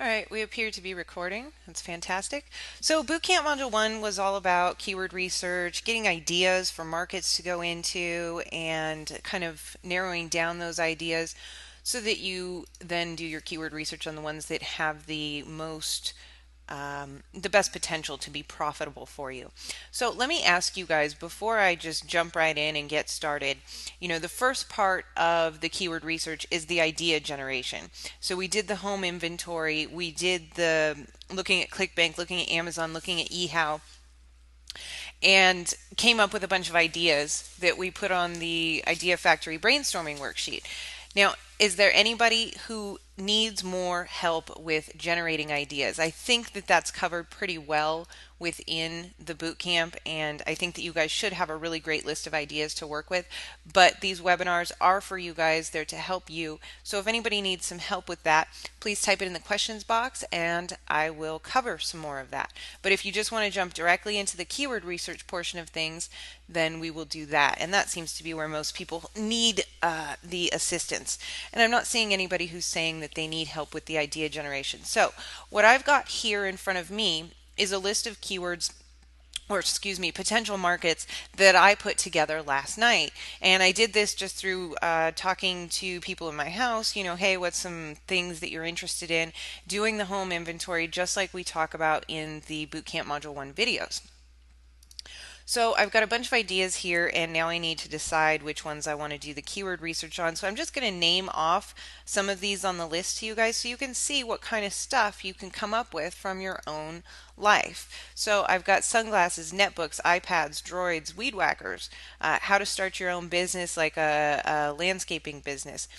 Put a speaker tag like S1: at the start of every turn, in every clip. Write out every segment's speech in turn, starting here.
S1: All right, we appear to be recording. That's fantastic. So, Bootcamp Module 1 was all about keyword research, getting ideas for markets to go into, and kind of narrowing down those ideas so that you then do your keyword research on the ones that have the best potential to be profitable for you. So let me ask you guys before I just jump right in and get started. The first part of the keyword research is the idea generation. So we did the home inventory, we did the looking at ClickBank, looking at Amazon, looking at eHow, and came up with a bunch of ideas that we put on the Idea Factory brainstorming worksheet. Now, is there anybody who needs more help with generating ideas? I think that that's covered pretty well within the boot camp, and I think that you guys should have a really great list of ideas to work with. But these webinars are for you guys, they're to help you. So if anybody needs some help with that, please type it in the questions box and I will cover some more of that. But if you just want to jump directly into the keyword research portion of things, then we will do that. And that seems to be where most people need the assistance. And I'm not seeing anybody who's saying that they need help with the idea generation. So what I've got here in front of me is a list of keywords, or excuse me, potential markets that I put together last night. And I did this just through talking to people in my house, hey, what's some things that you're interested in, doing the home inventory just like we talk about in the Bootcamp Module 1 videos. So I've got a bunch of ideas here, and now I need to decide which ones I want to do the keyword research on. So I'm just going to name off some of these on the list to you guys so you can see what kind of stuff you can come up with from your own life. So I've got sunglasses, netbooks, iPads, droids, weed whackers, how to start your own business like a landscaping business,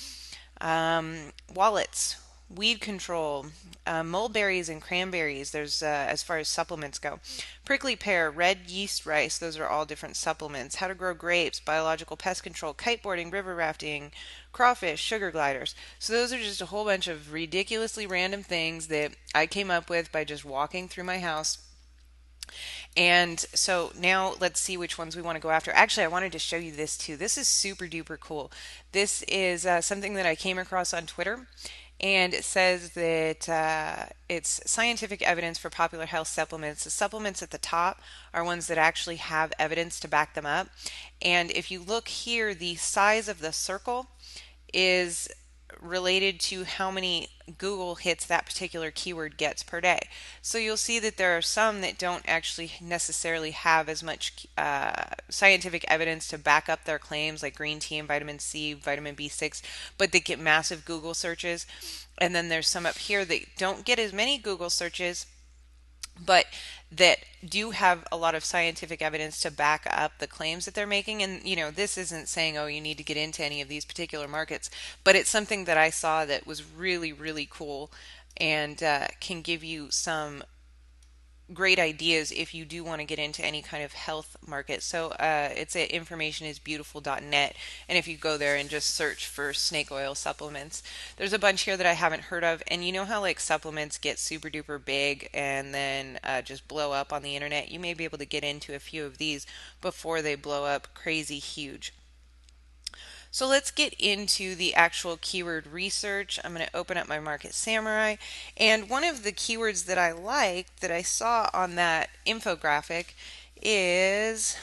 S1: wallets, weed control, mulberries and cranberries. There's as far as supplements go, prickly pear, red yeast rice. Those are all different supplements. How to grow grapes, biological pest control, kiteboarding, river rafting, crawfish, sugar gliders. So those are just a whole bunch of ridiculously random things that I came up with by just walking through my house. And so now let's see which ones we want to go after. Actually, I wanted to show you this too. This is super duper cool. This is something that I came across on Twitter, and it says that it's scientific evidence for popular health supplements. The supplements at the top are ones that actually have evidence to back them up. And if you look here, the size of the circle is related to how many Google hits that particular keyword gets per day. So you'll see that there are some that don't actually necessarily have as much scientific evidence to back up their claims, like green tea and vitamin C, vitamin B6, but they get massive Google searches. And then there's some up here that don't get as many Google searches, but that do have a lot of scientific evidence to back up the claims that they're making. And this isn't saying, oh, you need to get into any of these particular markets, but it's something that I saw that was really, really cool, and can give you some great ideas if you do want to get into any kind of health market. So it's at informationisbeautiful.net, and if you go there and just search for snake oil supplements, there's a bunch here that I haven't heard of. And you know how like supplements get super duper big and then just blow up on the internet? You may be able to get into a few of these before they blow up crazy huge. So let's get into the actual keyword research. I'm going to open up my Market Samurai, and one of the keywords that I like that I saw on that infographic is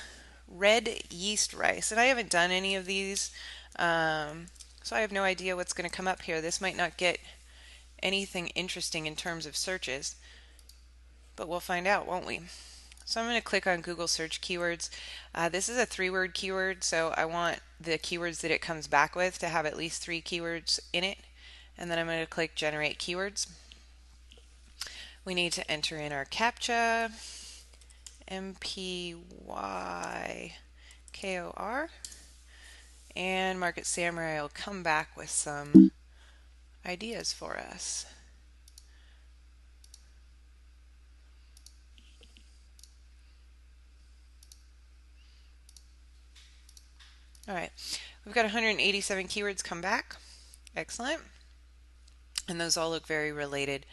S1: red yeast rice. And I haven't done any of these, so I have no idea what's going to come up here. This might not get anything interesting in terms of searches, but we'll find out, won't we? So I'm going to click on Google search keywords. This is a 3-word keyword, so I want the keywords that it comes back with to have at least 3 keywords in it. And then I'm going to click generate keywords. We need to enter in our CAPTCHA, MPYKOR, and Market Samurai will come back with some ideas for us. All right, we've got 187 keywords come back. Excellent. And those all look very related.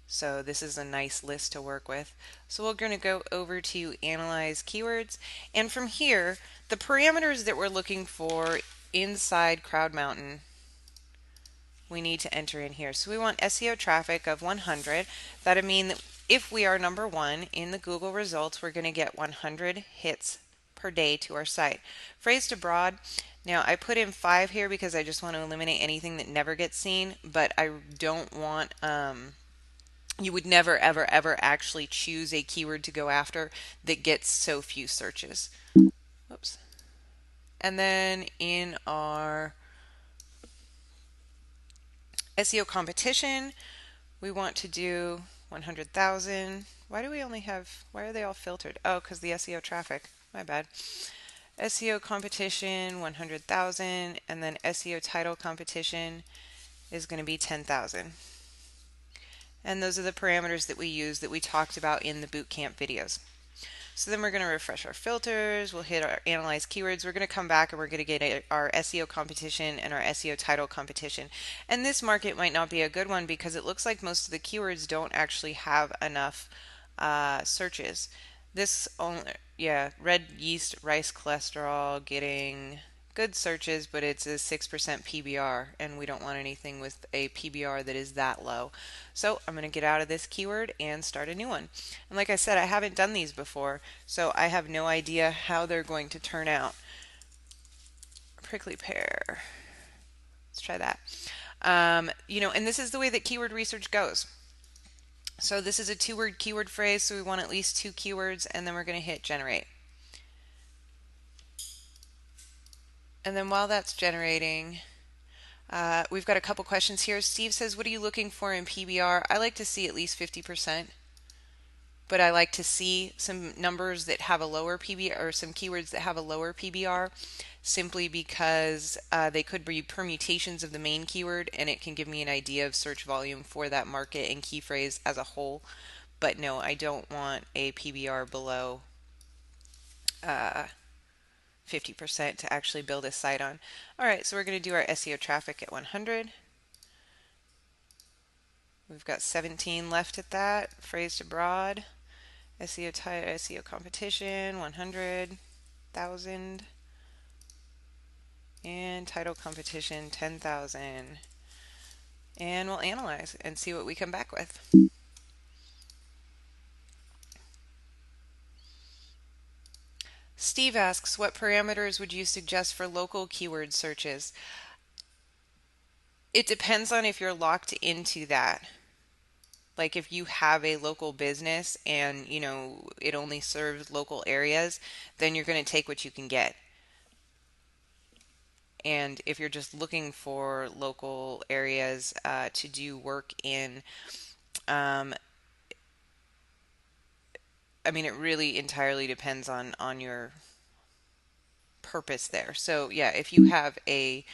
S1: So this is a nice list to work with. So we're going to go over to Analyze Keywords. And from here, the parameters that we're looking for inside Crowd Mountain, we need to enter in here. So we want SEO traffic of 100. That'll mean that if we are number one in the Google results, we're going to get 100 hits per day to our site. Phrased abroad. Now I put in 5 here because I just want to eliminate anything that never gets seen, but I don't want, you would never ever ever actually choose a keyword to go after that gets so few searches. Oops. And then in our SEO competition, we want to do 100,000. Why are they all filtered? Oh, because the SEO traffic. My bad. SEO competition, 100,000, and then SEO title competition is going to be 10,000. And those are the parameters that we use that we talked about in the bootcamp videos. So then we're going to refresh our filters, we'll hit our analyze keywords, we're going to come back and we're going to get our SEO competition and our SEO title competition. And this market might not be a good one because it looks like most of the keywords don't actually have enough searches. This only, yeah, red yeast, rice cholesterol, getting good searches, but it's a 6% PBR, and we don't want anything with a PBR that is that low. So I'm going to get out of this keyword and start a new one. And like I said, I haven't done these before, so I have no idea how they're going to turn out. Prickly pear. Let's try that. And this is the way that keyword research goes. So this is a 2-word keyword phrase, so we want at least 2 keywords, and then we're going to hit generate. And then while that's generating, we've got a couple questions here. Steve says, what are you looking for in PBR? I like to see at least 50%, but I like to see some numbers that have a lower PBR, or some keywords that have a lower PBR, simply because they could be permutations of the main keyword, and it can give me an idea of search volume for that market and key phrase as a whole. But no, I don't want a PBR below 50% to actually build a site on. All right, so we're going to do our SEO traffic at 100. We've got 17 left at that. Phrased abroad, SEO competition, 100,000, and title competition, 10,000. And we'll analyze and see what we come back with. Steve asks, what parameters would you suggest for local keyword searches? It depends on if you're locked into that. Like if you have a local business and it only serves local areas, then you're going to take what you can get. And if you're just looking for local areas to do work in, it really entirely depends on your purpose there. So yeah, if you have a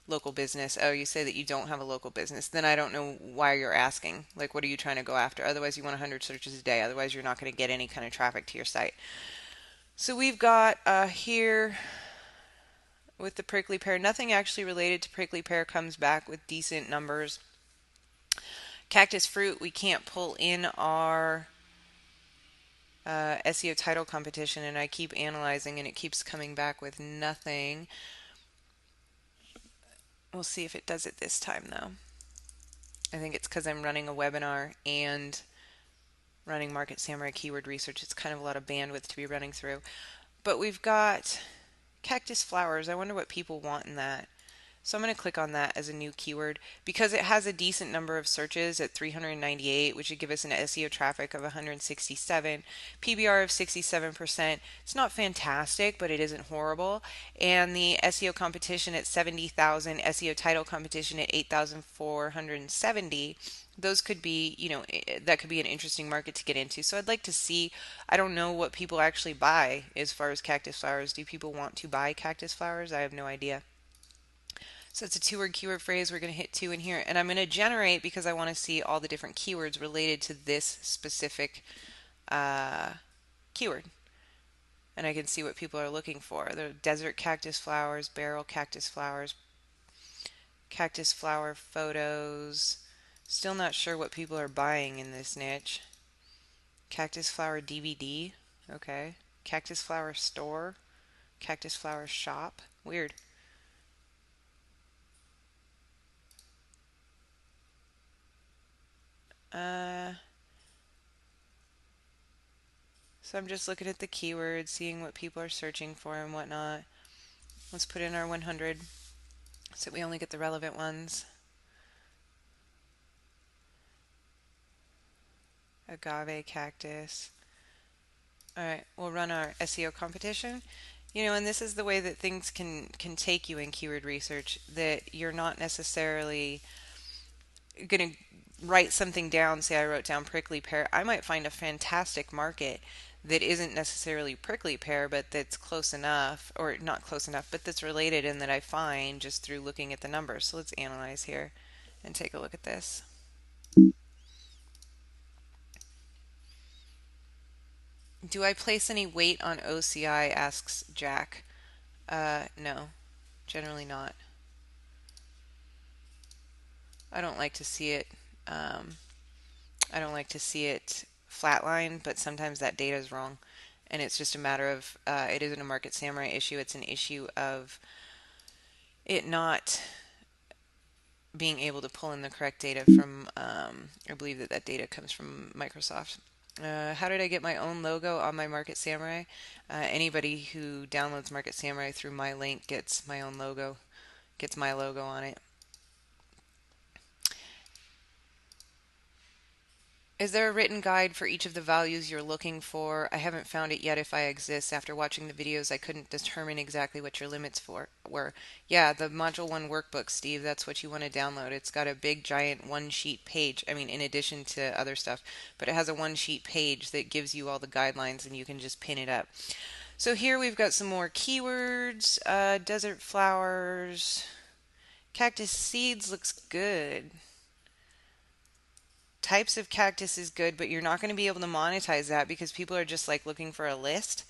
S1: local business, oh, you say that you don't have a local business, then I don't know why you're asking. Like, what are you trying to go after? Otherwise, you want 100 searches a day. Otherwise, you're not going to get any kind of traffic to your site. So we've got here with the prickly pear, nothing actually related to prickly pear comes back with decent numbers. Cactus fruit, we can't pull in our SEO title competition, and I keep analyzing and it keeps coming back with nothing. We'll see if it does it this time though. I think it's because I'm running a webinar and running Market Samurai keyword research. It's kind of a lot of bandwidth to be running through. But we've got cactus flowers. I wonder what people want in that. So I'm going to click on that as a new keyword because it has a decent number of searches at 398, which would give us an SEO traffic of 167, PBR of 67%. It's not fantastic, but it isn't horrible. And the SEO competition at 70,000, SEO title competition at 8,470. Those could be, that could be an interesting market to get into. So I'd like to see, I don't know what people actually buy as far as cactus flowers. Do people want to buy cactus flowers? I have no idea. So it's a 2-word keyword phrase. We're going to hit 2 in here. And I'm going to generate because I want to see all the different keywords related to this specific keyword. And I can see what people are looking for. There are desert cactus flowers, barrel cactus flowers, cactus flower photos. Still not sure what people are buying in this niche. Cactus flower DVD. Okay. Cactus flower store. Cactus flower shop. Weird. Uh, so I'm just looking at the keywords, seeing what people are searching for and whatnot. Let's put in our 100 so we only get the relevant ones. Agave cactus. All right, we'll run our SEO competition. You know, and this is the way that things can take you in keyword research, that you're not necessarily going to write something down. Say I wrote down prickly pear. I might find a fantastic market that isn't necessarily prickly pear, but that's close enough, or not close enough, but that's related and that I find just through looking at the numbers. So let's analyze here and take a look at this. Do I place any weight on OCI, asks Jack. No, generally not. I don't like to see it. Um, I don't like to see it flatline, but sometimes that data is wrong, and it's just a matter of it isn't a Market Samurai issue. It's an issue of it not being able to pull in the correct data from. I believe that that data comes from Microsoft. How did I get my own logo on my Market Samurai? Anybody who downloads Market Samurai through my link gets my own logo, gets my logo on it. Is there a written guide for each of the values you're looking for? I haven't found it yet. If I exist, after watching the videos, I couldn't determine exactly what your limits were. Yeah, the Module 1 workbook, Steve, that's what you want to download. It's got a big, giant one-sheet page. I mean, in addition to other stuff, but it has a one-sheet page that gives you all the guidelines, and you can just pin it up. So here we've got some more keywords. Desert flowers. Cactus seeds looks good. Types of cactus is good, but you're not going to be able to monetize that because people are just like looking for a list.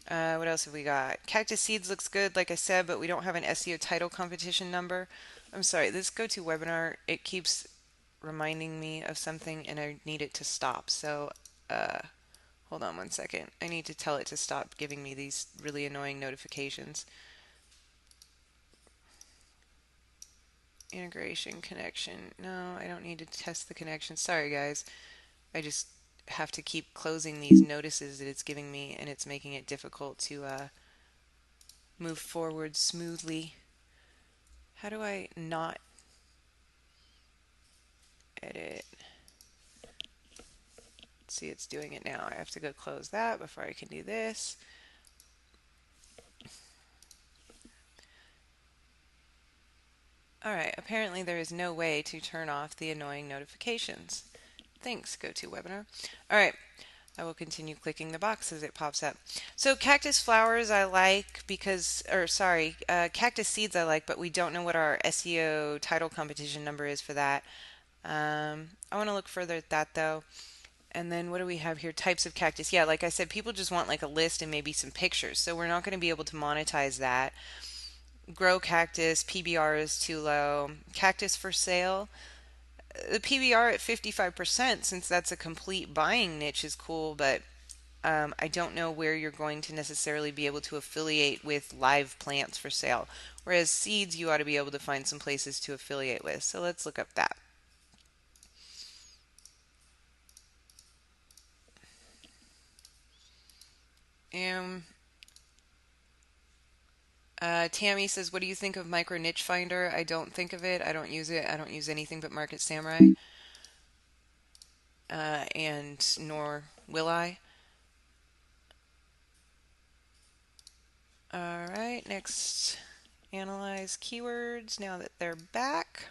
S1: What else have we got? Cactus seeds looks good, like I said, but we don't have an SEO title competition number. I'm sorry, this GoToWebinar, it keeps reminding me of something and I need it to stop. So hold on one second. I need to tell it to stop giving me these really annoying notifications. Integration connection. No, I don't need to test the connection. Sorry, guys. I just have to keep closing these notices that it's giving me, and it's making it difficult to move forward smoothly. How do I not edit? Let's see, it's doing it now. I have to go close that before I can do this. Alright, apparently there is no way to turn off the annoying notifications. Thanks, GoToWebinar. Alright, I will continue clicking the box as it pops up. So cactus flowers I like because, or sorry, cactus seeds I like, but we don't know what our SEO title competition number is for that. I want to look further at that though. And then what do we have here? Types of cactus. Yeah, like I said, people just want like a list and maybe some pictures. So we're not going to be able to monetize that. Grow cactus, PBR is too low. Cactus for sale. The PBR at 55%, since that's a complete buying niche, is cool, but I don't know where you're going to necessarily be able to affiliate with live plants for sale. Whereas seeds, you ought to be able to find some places to affiliate with. So let's look up that. Um, Tammy says, what do you think of Micro Niche Finder? I don't think of it. I don't use it. I don't use anything but Market Samurai. And nor will I. Alright, next, analyze keywords now that they're back.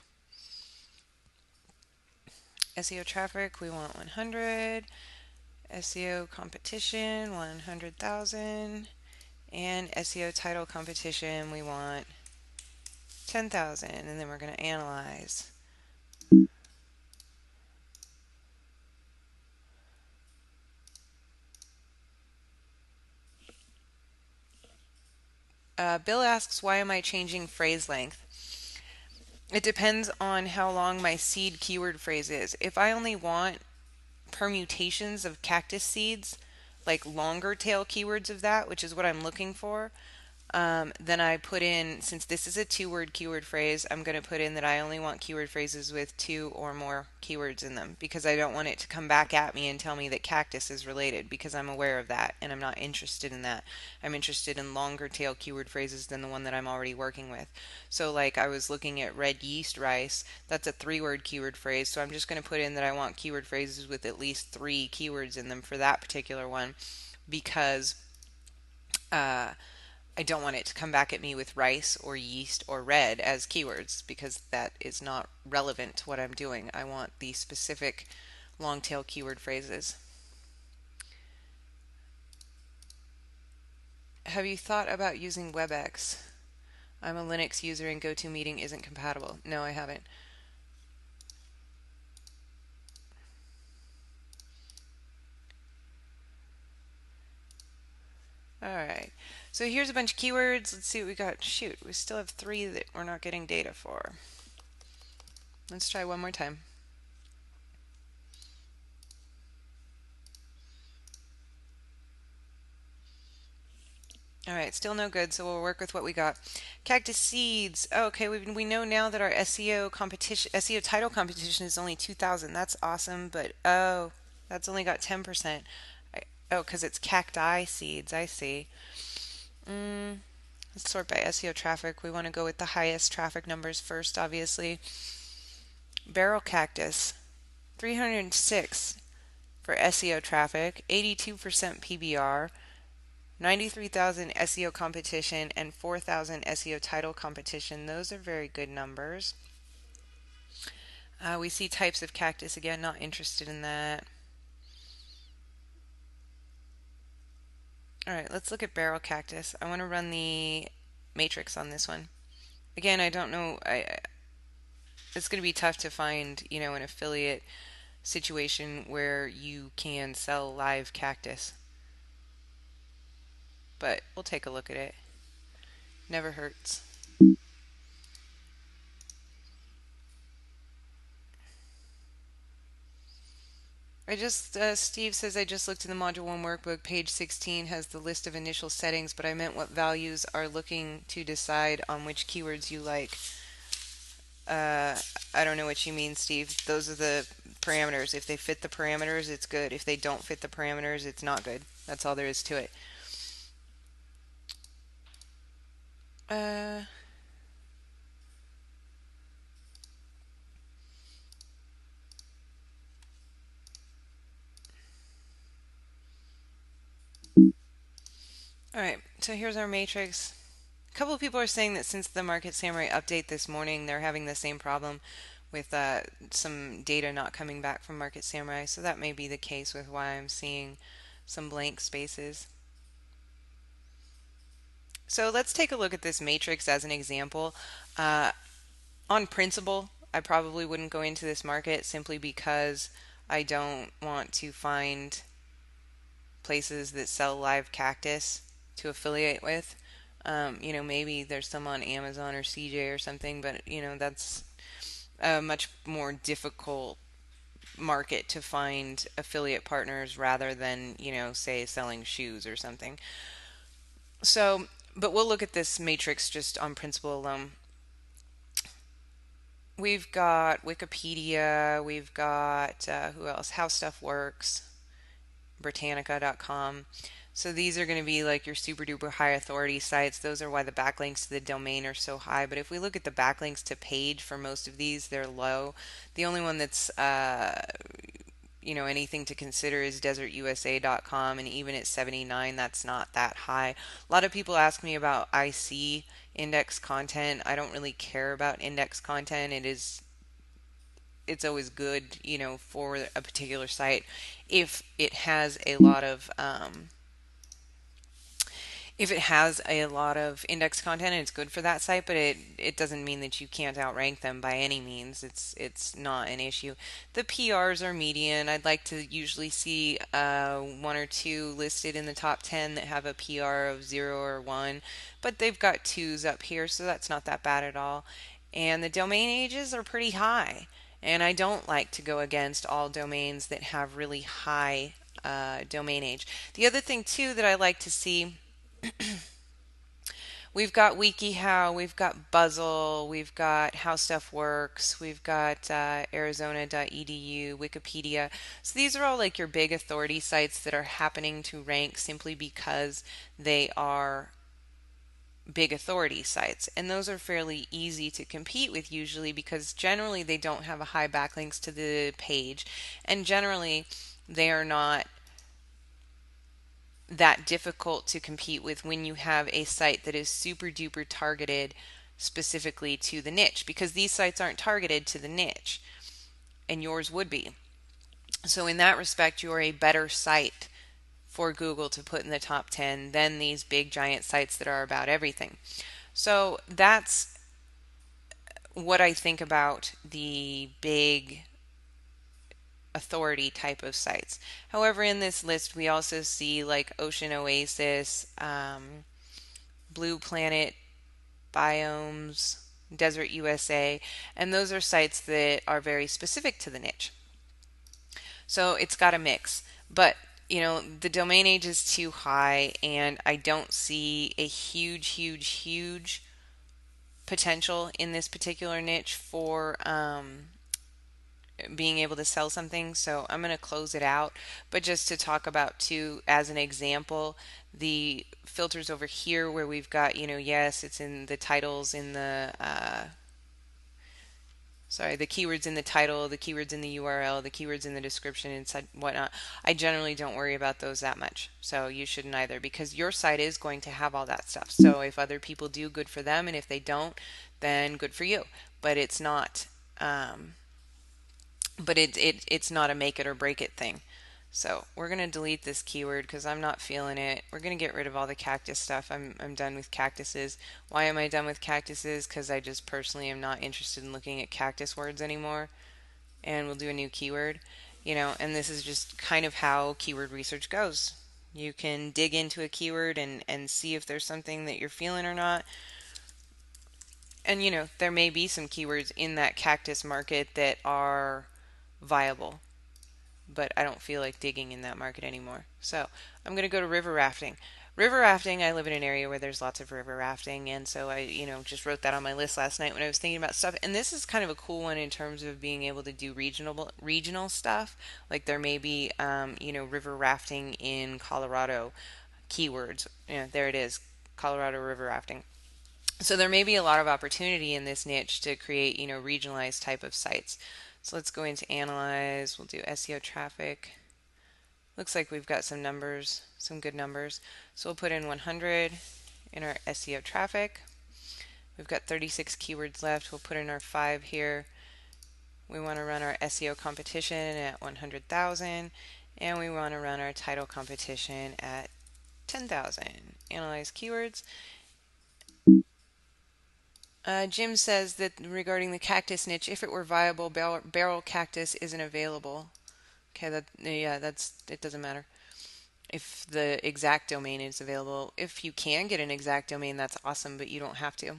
S1: SEO traffic, we want 100. SEO competition, 100,000. And SEO title competition, we want 10,000. And then we're going to analyze. Bill asks, why am I changing phrase length? It depends on how long my seed keyword phrase is. If I only want permutations of cactus seeds, like longer tail keywords of that, which is what I'm looking for, Then I put in, since this is a two-word keyword phrase, I'm going to put in that I only want keyword phrases with two or more keywords in them because I don't want it to come back at me and tell me that cactus is related because I'm aware of that and I'm not interested in that. I'm interested in longer tail keyword phrases than the one that I'm already working with. So like I was looking at red yeast rice, that's a three-word keyword phrase, so I'm just going to put in that I want keyword phrases with at least three keywords in them for that particular one because uh, I don't want it to come back at me with rice or yeast or red as keywords because that is not relevant to what I'm doing. I want the specific long tail keyword phrases. Have you thought about using WebEx? I'm a Linux user and GoToMeeting isn't compatible. No, I haven't. All right. So here's a bunch of keywords. Let's see what we got. Shoot, we still have three that we're not getting data for. Let's try one more time. All right, still no good, so we'll work with what we got. Cactus seeds. Oh, okay, we know now that our SEO competition, SEO title competition is only 2,000. That's awesome, but oh, that's only got 10%. Oh, because it's cacti seeds. I see. Let's sort by SEO traffic. We want to go with the highest traffic numbers first, obviously. Barrel cactus, 306 for SEO traffic, 82% PBR. 93,000 SEO competition and 4,000 SEO title competition. Those are very good numbers. We see types of cactus again, not interested in that. All right, let's look at barrel cactus. I want to run the matrix on this one. Again, I don't know. It's going to be tough to find, an affiliate situation where you can sell live cactus. But we'll take a look at it. Never hurts. Steve says, I just looked in the Module 1 workbook. Page 16 has the list of initial settings, but I meant what values are looking to decide on which keywords you like. Uh, I don't know what you mean, Steve. Those are the parameters. If they fit the parameters, it's good. If they don't fit the parameters, it's not good. That's all there is to it. Uh, all right, so here's our matrix. A couple of people are saying that since the Market Samurai update this morning, they're having the same problem with some data not coming back from Market Samurai. So that may be the case with why I'm seeing some blank spaces. So let's take a look at this matrix as an example. On principle, I probably wouldn't go into this market simply because I don't want to find places that sell live cactus to affiliate with. Maybe there's some on Amazon or CJ or something, but that's a much more difficult market to find affiliate partners rather than, say selling shoes or something. So, but we'll look at this matrix just on principle alone. We've got Wikipedia, we've got who else? How Stuff Works, Britannica.com. So these are going to be like your super duper high authority sites. Those are why the backlinks to the domain are so high. But if we look at the backlinks to page for most of these, they're low. The only one that's anything to consider is desertusa.com, and even at 79, that's not that high. A lot of people ask me about IC index content. I don't really care about index content. It's always good, for a particular site if it has a lot of index content, it's good for that site, but it doesn't mean that you can't outrank them by any means. It's not an issue. The PRs are median. I'd like to usually see one or two listed in the top 10 that have a PR of 0 or 1, but they've got 2s up here, so that's not that bad at all. And the domain ages are pretty high. And I don't like to go against all domains that have really high domain age. The other thing, too, that I like to see We've got WikiHow, we've got Buzzle, we've got How Stuff Works, we've got Arizona.edu, Wikipedia. So these are all like your big authority sites that are happening to rank simply because they are big authority sites. And those are fairly easy to compete with usually because generally they don't have a high backlinks to the page. And generally they are not that difficult to compete with when you have a site that is super duper targeted specifically to the niche, because these sites aren't targeted to the niche and yours would be. So in that respect, you're a better site for Google to put in the top 10 than these big giant sites that are about everything. So that's what I think about the big authority type of sites. However, in this list, we also see like Ocean Oasis, Blue Planet Biomes, Desert USA, and those are sites that are very specific to the niche. So it's got a mix, but the domain age is too high, and I don't see a huge potential in this particular niche for being able to sell something. So I'm going to close it out. But just to talk about too, as an example, the filters over here where we've got, yes, it's in the titles in the the keywords in the title, the keywords in the URL, the keywords in the description and whatnot. I generally don't worry about those that much. So you shouldn't either, because your site is going to have all that stuff. So if other people do, good for them, and if they don't, then good for you. But it's not it's not a make it or break it thing. So we're going to delete this keyword because I'm not feeling it. We're going to get rid of all the cactus stuff. I'm done with cactuses. Why am I done with cactuses? Because I just personally am not interested in looking at cactus words anymore. And we'll do a new keyword. And this is just kind of how keyword research goes. You can dig into a keyword and see if there's something that you're feeling or not. And there may be some keywords in that cactus market that are viable, but I don't feel like digging in that market anymore. So I'm going to go to river rafting. River rafting, I live in an area where there's lots of river rafting, and so I, just wrote that on my list last night when I was thinking about stuff. And this is kind of a cool one in terms of being able to do regional stuff. Like there may be, river rafting in Colorado keywords. There it is, Colorado river rafting. So there may be a lot of opportunity in this niche to create, regionalized type of sites. So let's go into analyze. We'll do SEO traffic. Looks like we've got some numbers, some good numbers. So we'll put in 100 in our SEO traffic. We've got 36 keywords left. We'll put in our 5 here. We want to run our SEO competition at 100,000, and we want to run our title competition at 10,000. Analyze keywords. Jim says that regarding the cactus niche, if it were viable, barrel cactus isn't available. Okay, it doesn't matter if the exact domain is available. If you can get an exact domain, that's awesome, but you don't have to.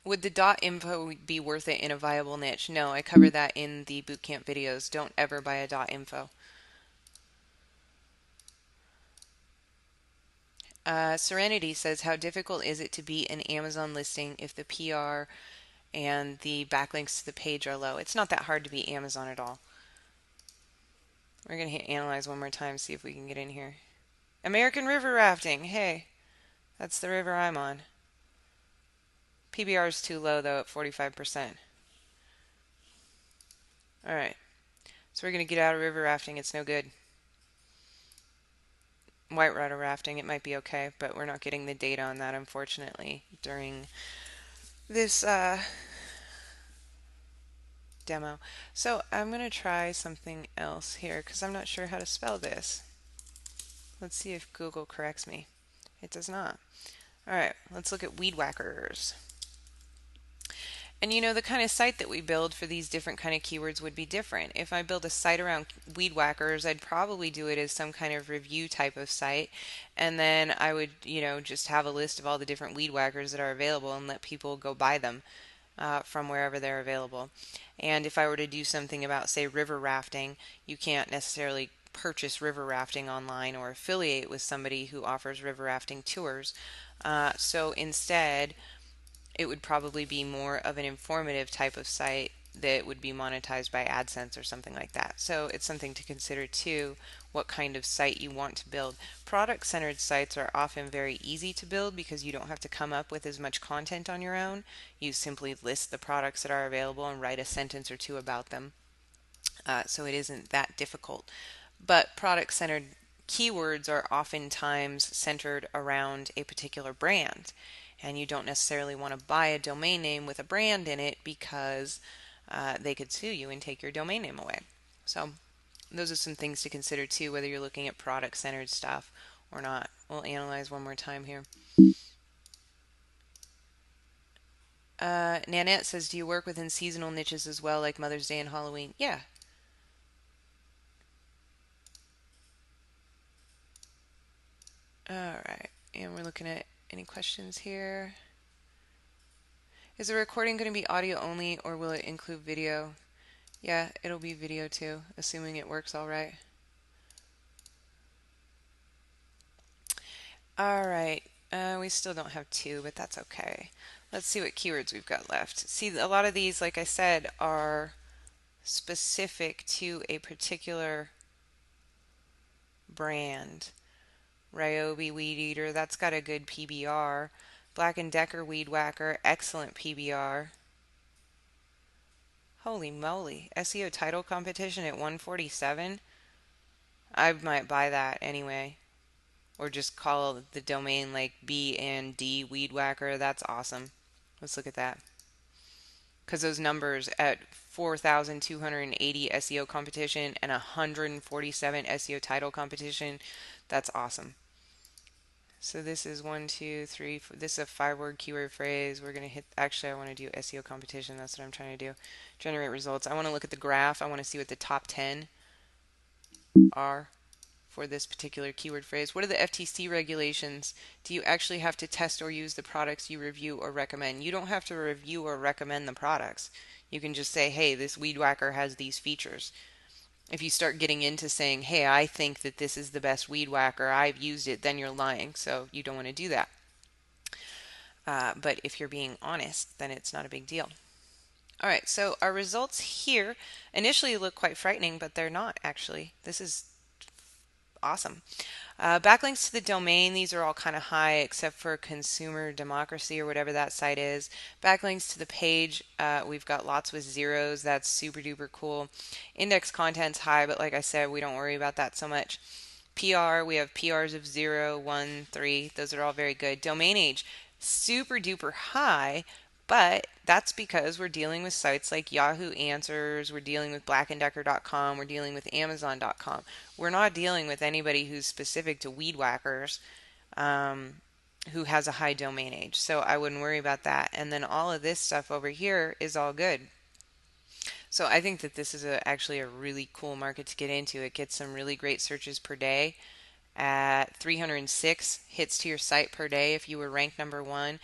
S1: Would the .info be worth it in a viable niche? No, I cover that in the bootcamp videos. Don't ever buy a .info. Serenity says, how difficult is it to beat an Amazon listing if the PR and the backlinks to the page are low? It's not that hard to beat Amazon at all. We're going to hit analyze one more time, see if we can get in here. American river rafting. Hey, that's the river I'm on. PBR is too low, though, at 45%. All right. So we're going to get out of river rafting. It's no good. Whitewater rafting, it might be okay, but we're not getting the data on that, unfortunately, during this demo. So I'm going to try something else here because I'm not sure how to spell this. Let's see if Google corrects me. It does not. All right, let's look at weed whackers. And the kind of site that we build for these different kind of keywords would be different. If I build a site around weed whackers, I'd probably do it as some kind of review type of site. And then I would, just have a list of all the different weed whackers that are available and let people go buy them from wherever they're available. And if I were to do something about, say, river rafting, you can't necessarily purchase river rafting online or affiliate with somebody who offers river rafting tours. So instead, it would probably be more of an informative type of site that would be monetized by AdSense or something like that. So it's something to consider too, what kind of site you want to build. Product-centered sites are often very easy to build because you don't have to come up with as much content on your own. You simply list the products that are available and write a sentence or two about them. So it isn't that difficult. But product-centered keywords are oftentimes centered around a particular brand, and you don't necessarily want to buy a domain name with a brand in it because they could sue you and take your domain name away. So those are some things to consider too, whether you're looking at product-centered stuff or not. We'll analyze one more time here. Nanette says, do you work within seasonal niches as well, like Mother's Day and Halloween? Yeah. All right. And we're looking at any questions here. Is the recording going to be audio only or will it include video? Yeah, it'll be video too, assuming it works all right. All right. We still don't have two, but that's okay. Let's see what keywords we've got left. See, a lot of these, like I said, are specific to a particular brand. Ryobi Weed Eater, that's got a good PBR. Black & Decker Weed Whacker, excellent PBR. Holy moly. SEO title competition at 147? I might buy that anyway. Or just call the domain like B&D Weed Whacker. That's awesome. Let's look at that. Because those numbers at 4,280 SEO competition and 147 SEO title competition, that's awesome. So this is 1, 2, 3, 4. This is a 5-word keyword phrase. We're going to hit, actually I want to do SEO competition. That's what I'm trying to do. Generate results. I want to look at the graph. I want to see what the top 10 are for this particular keyword phrase. What are the FTC regulations? Do you actually have to test or use the products you review or recommend? You don't have to review or recommend the products. You can just say, hey, this Weed Whacker has these features. If you start getting into saying, hey, I think that this is the best Weed Whacker, I've used it, then you're lying. So you don't want to do that. But if you're being honest, then it's not a big deal. All right, so our results here initially look quite frightening, but they're not actually. This is awesome. Backlinks to the domain, these are all kind of high except for Consumer Democracy or whatever that site is. Backlinks to the page, we've got lots with zeros. That's super duper cool. Index content's high, but like I said, we don't worry about that so much. PR, we have PRs of 0, 1, 3. Those are all very good. Domain age, super duper high, but that's because we're dealing with sites like Yahoo Answers, we're dealing with blackanddecker.com, we're dealing with amazon.com. We're not dealing with anybody who's specific to weed whackers who has a high domain age. So I wouldn't worry about that. And then all of this stuff over here is all good. So I think that this is actually a really cool market to get into. It gets some really great searches per day. At 306 hits to your site per day if you were ranked number 1,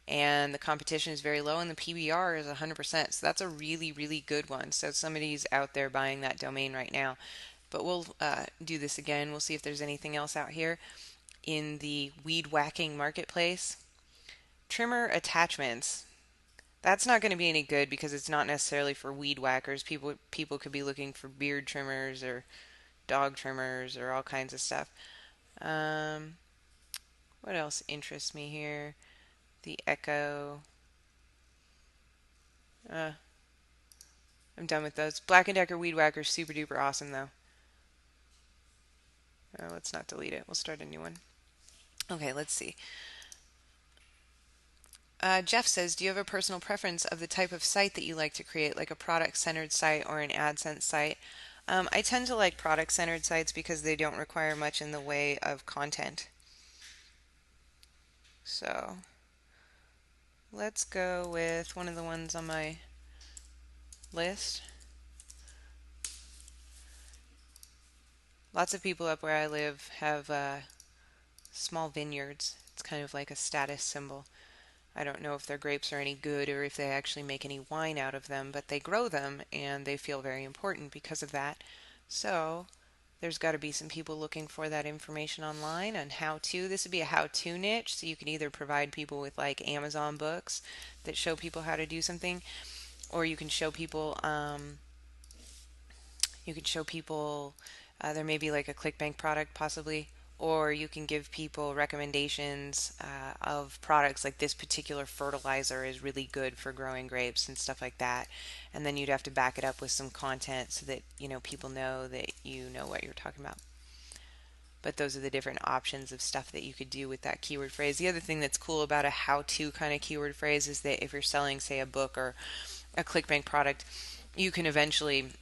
S1: and the competition is very low and the PBR is 100%. So that's a really, really good one. So somebody's out there buying that domain right now. But we'll do this again. We'll see if there's anything else out here in the weed whacking marketplace. Trimmer attachments. That's not going to be any good because it's not necessarily for weed whackers. People could be looking for beard trimmers or dog trimmers or all kinds of stuff. What else interests me here? The Echo. I'm done with those. Black & Decker Weed Whacker, super duper awesome though. Let's not delete it. We'll start a new one. Okay, let's see. Jeff says, do you have a personal preference of the type of site that you like to create, like a product-centered site or an AdSense site? I tend to like product-centered sites because they don't require much in the way of content. So let's go with one of the ones on my list. Lots of people up where I live have small vineyards. It's kind of like a status symbol. I don't know if their grapes are any good or if they actually make any wine out of them, but they grow them and they feel very important because of that. So There's got to be some people looking for that information online on how to. This would be a how-to niche, so you can either provide people with like Amazon books that show people how to do something, or you can show people there may be like a ClickBank product possibly, or you can give people recommendations of products like this particular fertilizer is really good for growing grapes and stuff like that. And then you'd have to back it up with some content so that people know that you know what you're talking about. But those are the different options of stuff that you could do with that keyword phrase. The other thing that's cool about a how-to kind of keyword phrase is that if you're selling, say, a book or a ClickBank product, you can eventually,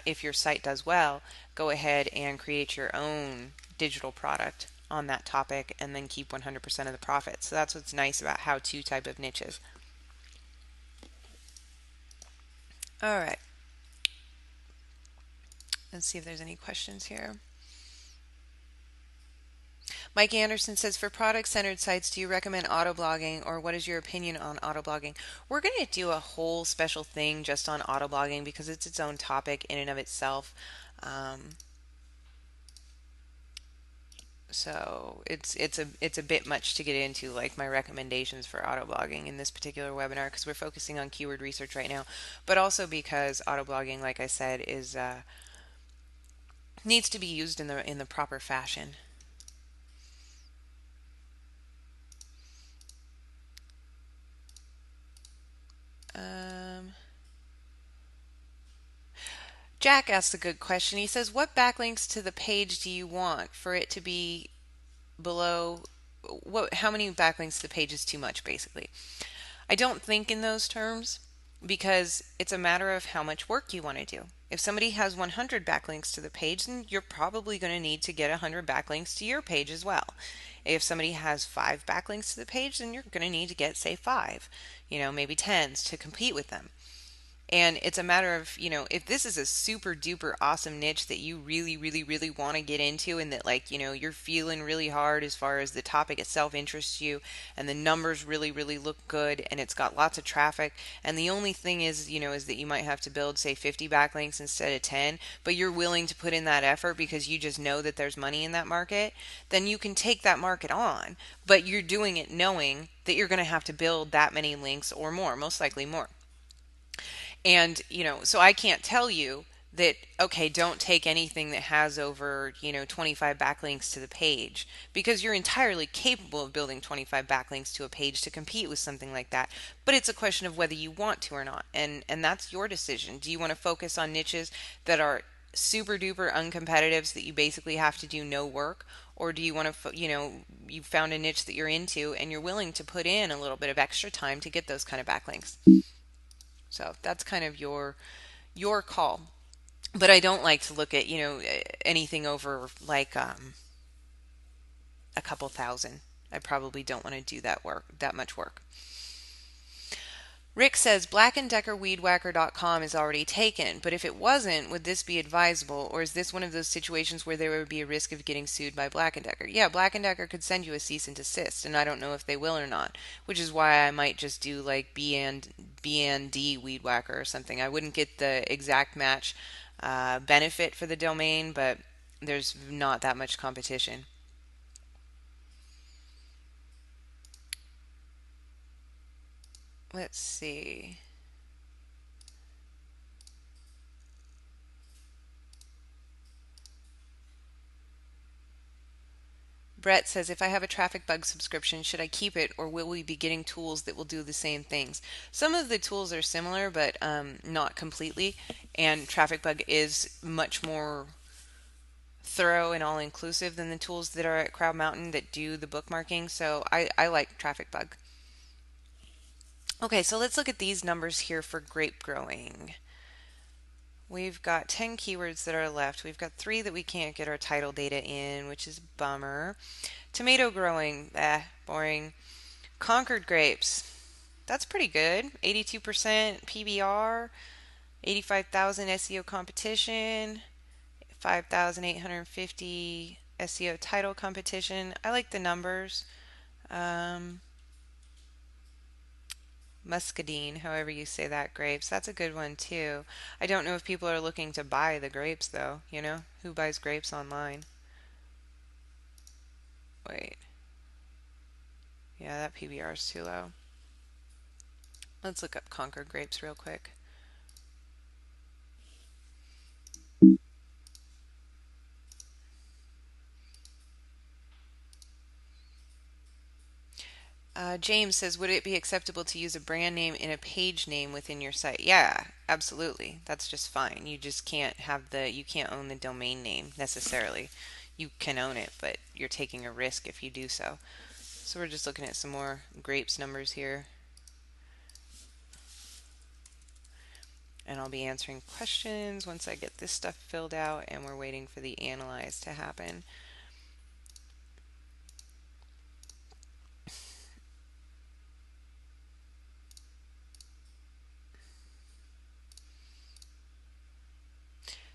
S1: if your site does well, go ahead and create your own digital product on that topic and then keep 100% of the profit. So that's what's nice about how-to type of niches. All right. Let's see if there's any questions here. Mike Anderson says, for product-centered sites, do you recommend autoblogging, or what is your opinion on autoblogging? We're going to do a whole special thing just on autoblogging because it's its own topic in and of itself. So it's a bit much to get into, like my recommendations for autoblogging in this particular webinar, because we're focusing on keyword research right now, but also because autoblogging, like I said, is needs to be used in the proper fashion. Jack asked a good question. He says, what backlinks to the page do you want for it to be below? How many backlinks to the page is too much, basically? I don't think in those terms because it's a matter of how much work you want to do. If somebody has 100 backlinks to the page, then you're probably going to need to get 100 backlinks to your page as well. If somebody has 5 backlinks to the page, then you're going to need to get, say, 5, maybe 10s to compete with them. And it's a matter of, if this is a super duper awesome niche that you really, really, really want to get into, and that, like, you're feeling really hard as far as the topic itself interests you, and the numbers really, really look good, and it's got lots of traffic, and the only thing is, is that you might have to build, say, 50 backlinks instead of 10, but you're willing to put in that effort because you just know that there's money in that market, then you can take that market on, but you're doing it knowing that you're going to have to build that many links or more, most likely more. And, so I can't tell you that, okay, don't take anything that has over, 25 backlinks to the page, because you're entirely capable of building 25 backlinks to a page to compete with something like that. But it's a question of whether you want to or not. And that's your decision. Do you want to focus on niches that are super duper uncompetitive so that you basically have to do no work? Or do you want to, you found a niche that you're into and you're willing to put in a little bit of extra time to get those kind of backlinks? So that's kind of your call. But I don't like to look at, anything over like a couple thousand. I probably don't want to do that much work. Rick says blackanddecker.weedwhacker.com is already taken, but if it wasn't, would this be advisable, or is this one of those situations where there would be a risk of getting sued by Black & Decker? Yeah, Black & Decker could send you a cease and desist, and I don't know if they will or not, which is why I might just do like BND Weed Whacker or something. I wouldn't get the exact match benefit for the domain, but there's not that much competition. Let's see. Brett says, if I have a Traffic Bug subscription, should I keep it, or will we be getting tools that will do the same things? Some of the tools are similar, but not completely. And Traffic Bug is much more thorough and all-inclusive than the tools that are at Crowd Mountain that do the bookmarking. So I like Traffic Bug. Okay, so let's look at these numbers here for grape growing. We've got 10 keywords that are left. We've got 3 that we can't get our title data in, which is a bummer. Tomato growing, boring. Concord grapes, that's pretty good. 82% PBR, 85,000 SEO competition, 5,850 SEO title competition. I like the numbers. muscadine, however you say that, grapes. That's a good one too. I don't know if people are looking to buy the grapes though, you know? Who buys grapes online? Wait. Yeah, that PBR is too low. Let's look up Concord grapes real quick. James says, would it be acceptable to use a brand name in a page name within your site? Yeah, absolutely. That's just fine. You just can't you can't own the domain name necessarily. You can own it, but you're taking a risk if you do so. So we're just looking at some more grapes numbers here. And I'll be answering questions once I get this stuff filled out, and we're waiting for the analyze to happen.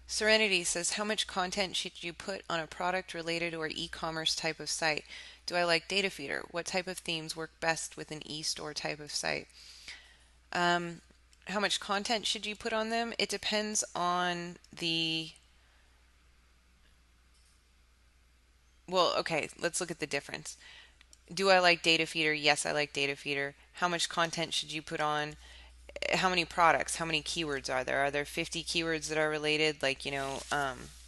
S1: Serenity says, how much content should you put on a product related or e-commerce type of site? Do I like data feeder? What type of themes work best with an e-store type of site? Um, how much content should you put on them? It depends on well, okay, let's look at the difference. Do I like data feeder? Yes, I like data feeder. How much content should you put on? How many products, how many keywords are there? Are there 50 keywords that are related, like,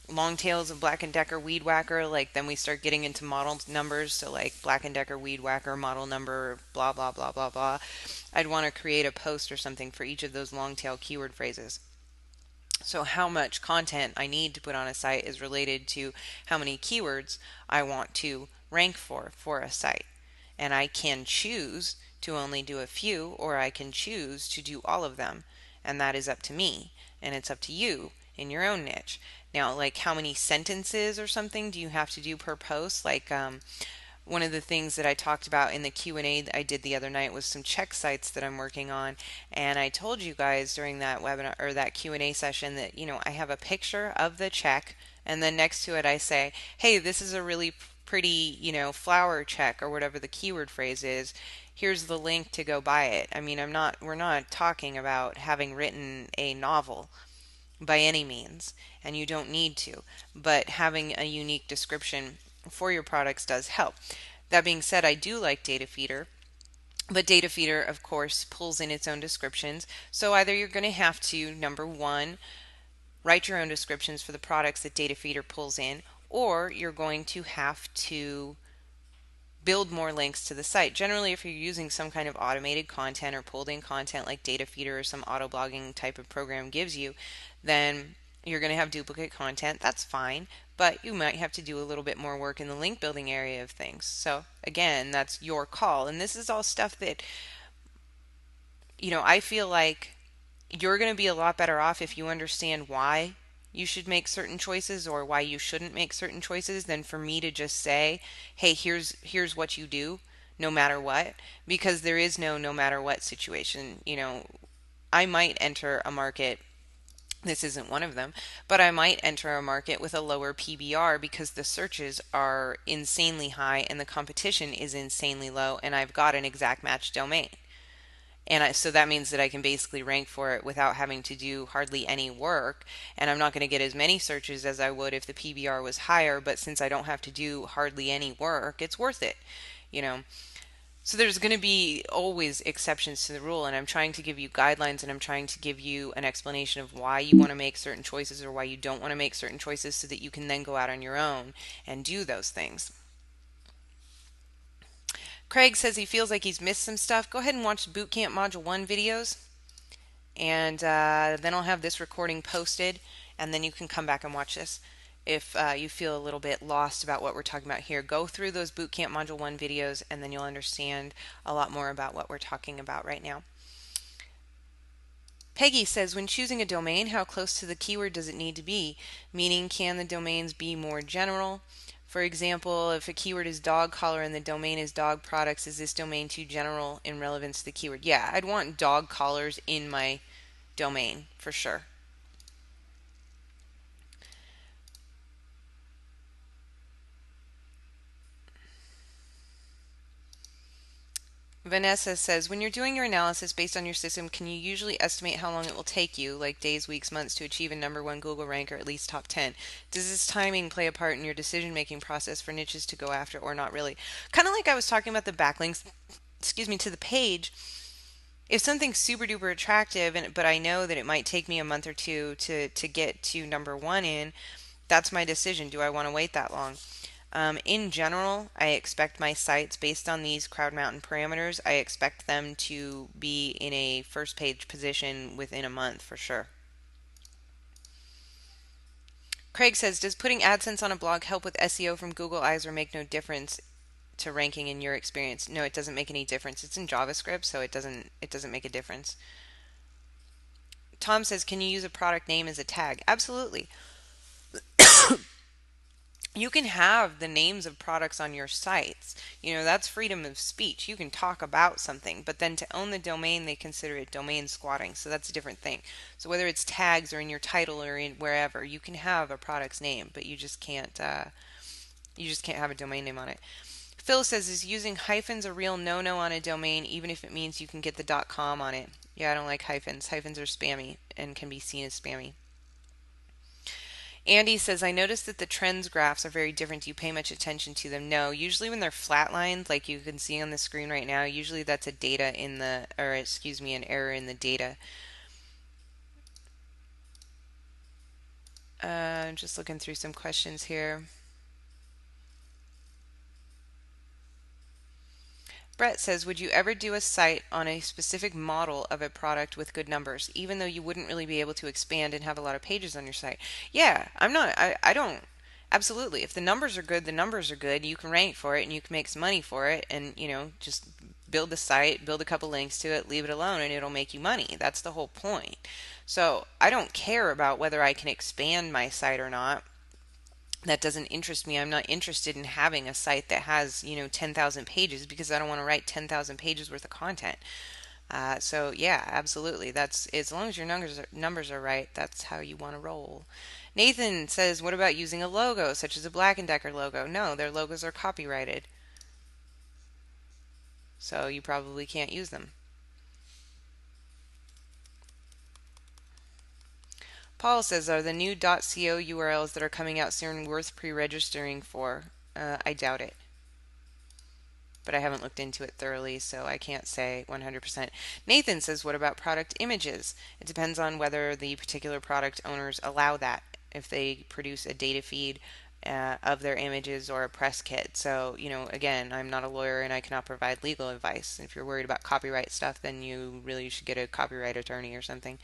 S1: long tails of Black and Decker weed whacker? Like, then we start getting into model numbers, so like Black and Decker weed whacker model number blah blah blah blah blah. I'd want to create a post or something for each of those long tail keyword phrases. So how much content I need to put on a site is related to how many keywords I want to rank for a site. And I can choose to only do a few, or I can choose to do all of them. And that is up to me. And it's up to you in your own niche. Now, like how many sentences or something do you have to do per post? Like, one of the things that I talked about in the Q&A that I did the other night was some check sites that I'm working on, and I told you guys during that webinar or that Q&A session that, I have a picture of the check, and then next to it I say, hey, this is a really pretty, flower check, or whatever the keyword phrase is. Here's the link to go buy it. I mean, we're not talking about having written a novel by any means, and you don't need to, but having a unique description for your products does help. That being said, I do like Data Feeder, but Data Feeder, of course, pulls in its own descriptions. So either you're going to have to, number one, write your own descriptions for the products that Data Feeder pulls in, or you're going to have to build more links to the site. Generally, if you're using some kind of automated content or pulled in content like Data Feeder or some auto blogging type of program gives you, then you're going to have duplicate content. That's fine, but you might have to do a little bit more work in the link building area of things. So again, that's your call. And this is all stuff that, I feel like you're going to be a lot better off if you understand why you should make certain choices or why you shouldn't make certain choices than for me to just say, hey, here's what you do no matter what, because there is no matter what situation. I might enter a market, this isn't one of them, but I might enter a market with a lower PBR because the searches are insanely high and the competition is insanely low, and I've got an exact match domain. So that means that I can basically rank for it without having to do hardly any work. And I'm not going to get as many searches as I would if the PBR was higher. But since I don't have to do hardly any work, it's worth it, you know. So there's going to be always exceptions to the rule. And I'm trying to give you guidelines, and I'm trying to give you an explanation of why you want to make certain choices or why you don't want to make certain choices, so that you can then go out on your own and do those things. Craig says he feels like he's missed some stuff. Go ahead and watch Bootcamp Module 1 videos, and then I'll have this recording posted, and then you can come back and watch this. If you feel a little bit lost about what we're talking about here, go through those Bootcamp Module 1 videos, and then you'll understand a lot more about what we're talking about right now. Peggy says, when choosing a domain, how close to the keyword does it need to be? Meaning, can the domains be more general? For example, if a keyword is dog collar and the domain is dog products, is this domain too general in relevance to the keyword? Yeah, I'd want dog collars in my domain for sure. Vanessa says, when you're doing your analysis based on your system, can you usually estimate how long it will take you, like days, weeks, months, to achieve a number one Google rank or at least top 10? Does this timing play a part in your decision-making process for niches to go after or not really? Kind of like I was talking about the backlinks, excuse me, to the page. If something's super duper attractive, but I know that it might take me a month or two to get to number one in, that's my decision. Do I want to wait that long? In general, I expect my sites, based on these crowd mountain parameters, I expect them to be in a first page position within a month for sure. Craig says, does putting AdSense on a blog help with SEO from Google eyes or make no difference to ranking in your experience? No, it doesn't make any difference. It's in JavaScript, so it doesn't make a difference. Tom says, can you use a product name as a tag? Absolutely. You can have the names of products on your sites. That's freedom of speech. You can talk about something, but then to own the domain, they consider it domain squatting. So that's a different thing. So whether it's tags or in your title or in wherever, you can have a product's name, but you just can't have a domain name on it. Phil says, is using hyphens a real no-no on a domain, even if it means you can get the .com on it? Yeah, I don't like hyphens. Hyphens are spammy and can be seen as spammy. Andy says, I noticed that the trends graphs are very different. Do you pay much attention to them? No, usually when they're flatlined, like you can see on the screen right now, usually that's an error in the data. I'm just looking through some questions here. Brett says, would you ever do a site on a specific model of a product with good numbers, even though you wouldn't really be able to expand and have a lot of pages on your site? Yeah, I don't. Absolutely. If the numbers are good, the numbers are good. You can rank for it and you can make some money for it and, just build the site, build a couple links to it, leave it alone, and it'll make you money. That's the whole point. So I don't care about whether I can expand my site or not. That doesn't interest me. I'm not interested in having a site that has 10,000 pages because I don't want to write 10,000 pages worth of content. So yeah, absolutely. That's as long as your numbers are right. That's how you want to roll. Nathan says, "What about using a logo such as a Black and Decker logo?" No, their logos are copyrighted, so you probably can't use them. Paul says, "Are the new .co URLs that are coming out soon worth pre-registering for?" I doubt it, but I haven't looked into it thoroughly, so I can't say 100%. Nathan says, what about product images? It depends on whether the particular product owners allow that, if they produce a data feed of their images or a press kit. So, again, I'm not a lawyer and I cannot provide legal advice. If you're worried about copyright stuff, then you really should get a copyright attorney or something,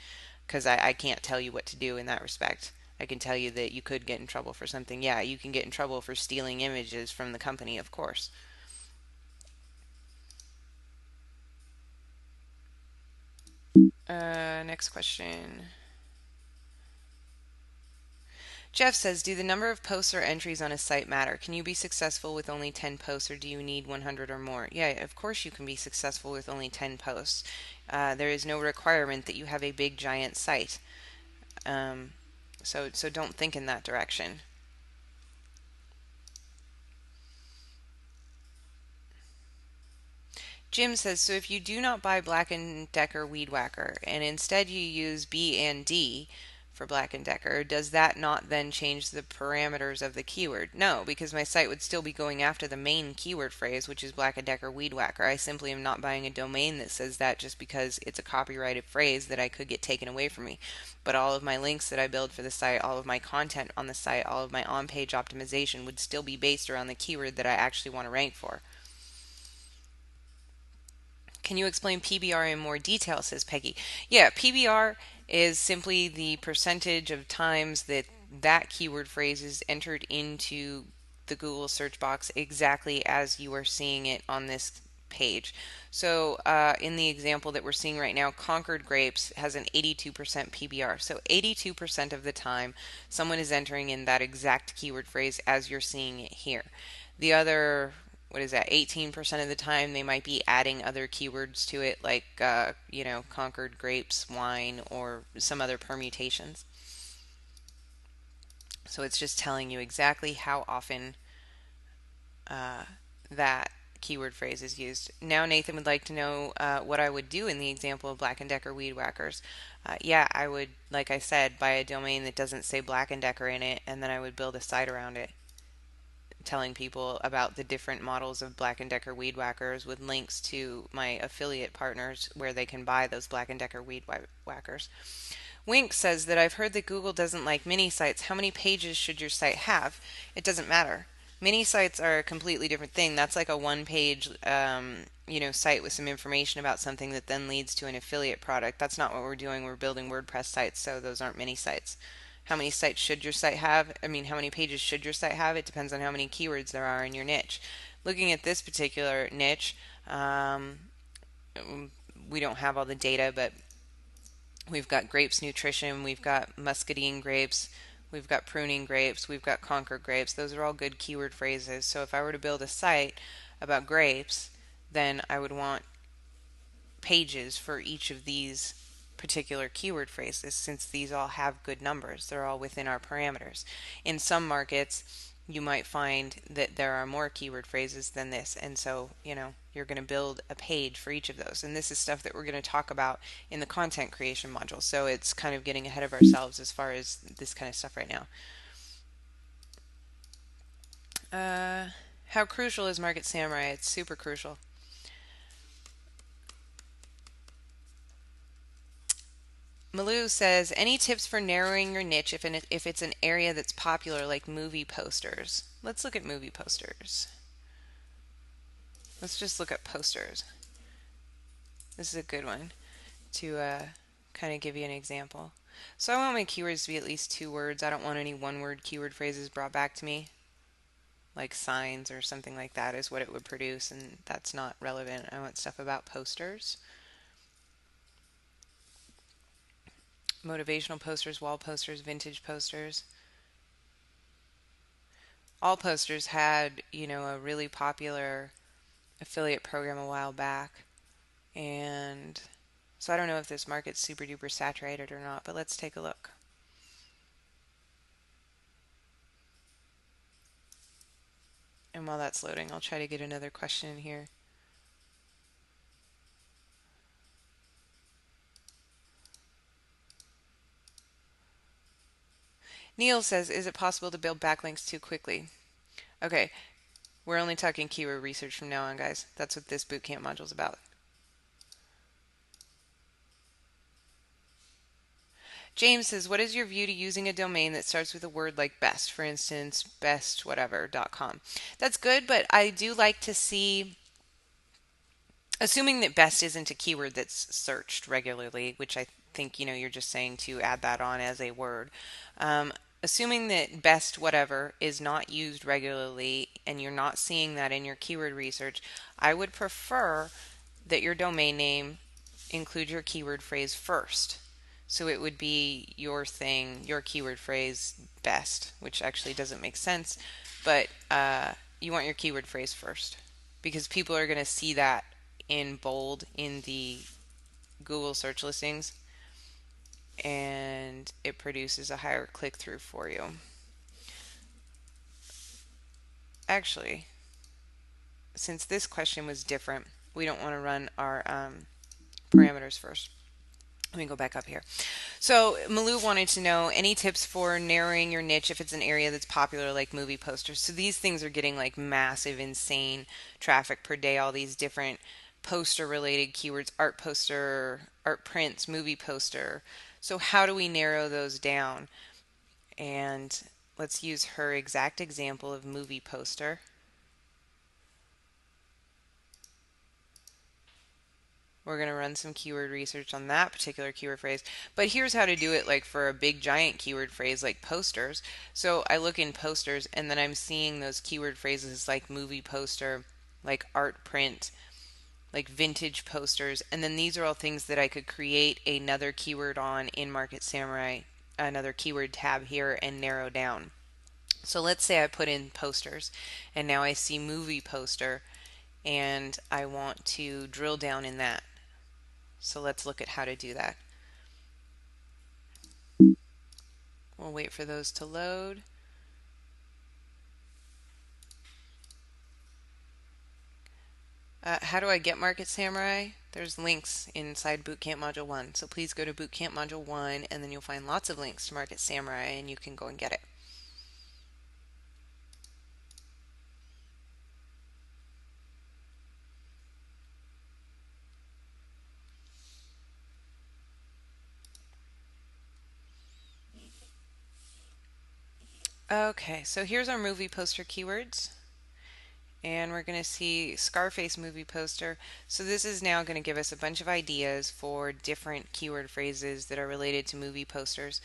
S1: because I can't tell you what to do in that respect. I can tell you that you could get in trouble for something. Yeah, you can get in trouble for stealing images from the company, of course. Next question. Jeff says, do the number of posts or entries on a site matter? Can you be successful with only 10 posts or do you need 100 or more? Yeah, of course you can be successful with only 10 posts. There is no requirement that you have a big giant site. So don't think in that direction. Jim says, so if you do not buy Black & Decker Weed Whacker and instead you use B&D for Black & Decker, does that not then change the parameters of the keyword? No, because my site would still be going after the main keyword phrase, which is Black & Decker Weed Whacker. I simply am not buying a domain that says that just because it's a copyrighted phrase that I could get taken away from me. But all of my links that I build for the site, all of my content on the site, all of my on-page optimization would still be based around the keyword that I actually want to rank for. Can you explain PBR in more detail, says Peggy. Yeah, PBR is simply the percentage of times that keyword phrase is entered into the Google search box exactly as you are seeing it on this page. So in the example that we're seeing right now, Concord Grapes has an 82% PBR. So 82% of the time, someone is entering in that exact keyword phrase as you're seeing it here. The other, what is that, 18% of the time they might be adding other keywords to it, like Concord grapes, wine, or some other permutations. So it's just telling you exactly how often that keyword phrase is used. Now Nathan would like to know what I would do in the example of Black & Decker Weed Whackers. Yeah, I would, like I said, buy a domain that doesn't say Black & Decker in it, and then I would build a site around it telling people about the different models of Black & Decker Weed Whackers with links to my affiliate partners where they can buy those Black & Decker Weed Whackers. Wink says that I've heard that Google doesn't like mini sites. How many pages should your site have? It doesn't matter. Mini sites are a completely different thing. That's like a one-page, site with some information about something that then leads to an affiliate product. That's not what we're doing. We're building WordPress sites, so those aren't mini sites. How many sites should your site have? How many pages should your site have? It depends on how many keywords there are in your niche. Looking at this particular niche, we don't have all the data, but we've got grapes nutrition, we've got muscadine grapes, we've got pruning grapes, we've got Concord grapes. Those are all good keyword phrases. So if I were to build a site about grapes, then I would want pages for each of these particular keyword phrases since these all have good numbers. They're all within our parameters. In some markets, you might find that there are more keyword phrases than this, and so you're going to build a page for each of those, and this is stuff that we're going to talk about in the content creation module, so it's kind of getting ahead of ourselves as far as this kind of stuff right now. How crucial is Market Samurai? It's super crucial. Malou says, any tips for narrowing your niche if it's an area that's popular like movie posters? Let's look at movie posters. Let's just look at posters. This is a good one to kind of give you an example. So I want my keywords to be at least 2 words. I don't want any one-word keyword phrases brought back to me, like signs or something like that is what it would produce, and that's not relevant. I want stuff about posters. Motivational posters, wall posters, vintage posters. All posters had, a really popular affiliate program a while back, and so I don't know if this market's super duper saturated or not, but let's take a look. And while that's loading, I'll try to get another question in here. Neil says, is it possible to build backlinks too quickly? Okay, we're only talking keyword research from now on, guys. That's what this bootcamp module is about. James says, what is your view to using a domain that starts with a word like best, for instance, bestwhatever.com? That's good, but I do like to see, assuming that best isn't a keyword that's searched regularly, which I think, you're just saying to add that on as a word. Assuming that best whatever is not used regularly and you're not seeing that in your keyword research, I would prefer that your domain name include your keyword phrase first. So it would be your thing, your keyword phrase best, which actually doesn't make sense, but you want your keyword phrase first because people are going to see that in bold in the Google search listings, and it produces a higher click-through for you. Actually, since this question was different, we don't want to run our parameters first. Let me go back up here. So Malou wanted to know any tips for narrowing your niche if it's an area that's popular like movie posters. So these things are getting like massive, insane traffic per day, all these different poster related keywords, art poster, art prints, movie poster. So how do we narrow those down? And let's use her exact example of movie poster. We're going to run some keyword research on that particular keyword phrase. But here's how to do it like for a big giant keyword phrase like posters. So I look in posters and then I'm seeing those keyword phrases like movie poster, like art print, like vintage posters. And then these are all things that I could create another keyword on in Market Samurai, another keyword tab here, and narrow down. So let's say I put in posters and now I see movie poster and I want to drill down in that. So let's look at how to do that. We'll wait for those to load. How do I get Market Samurai? There's links inside Bootcamp Module 1. So please go to Bootcamp Module 1 and then you'll find lots of links to Market Samurai and you can go and get it. Okay, so here's our movie poster keywords. And we're going to see Scarface movie poster. So this is now going to give us a bunch of ideas for different keyword phrases that are related to movie posters.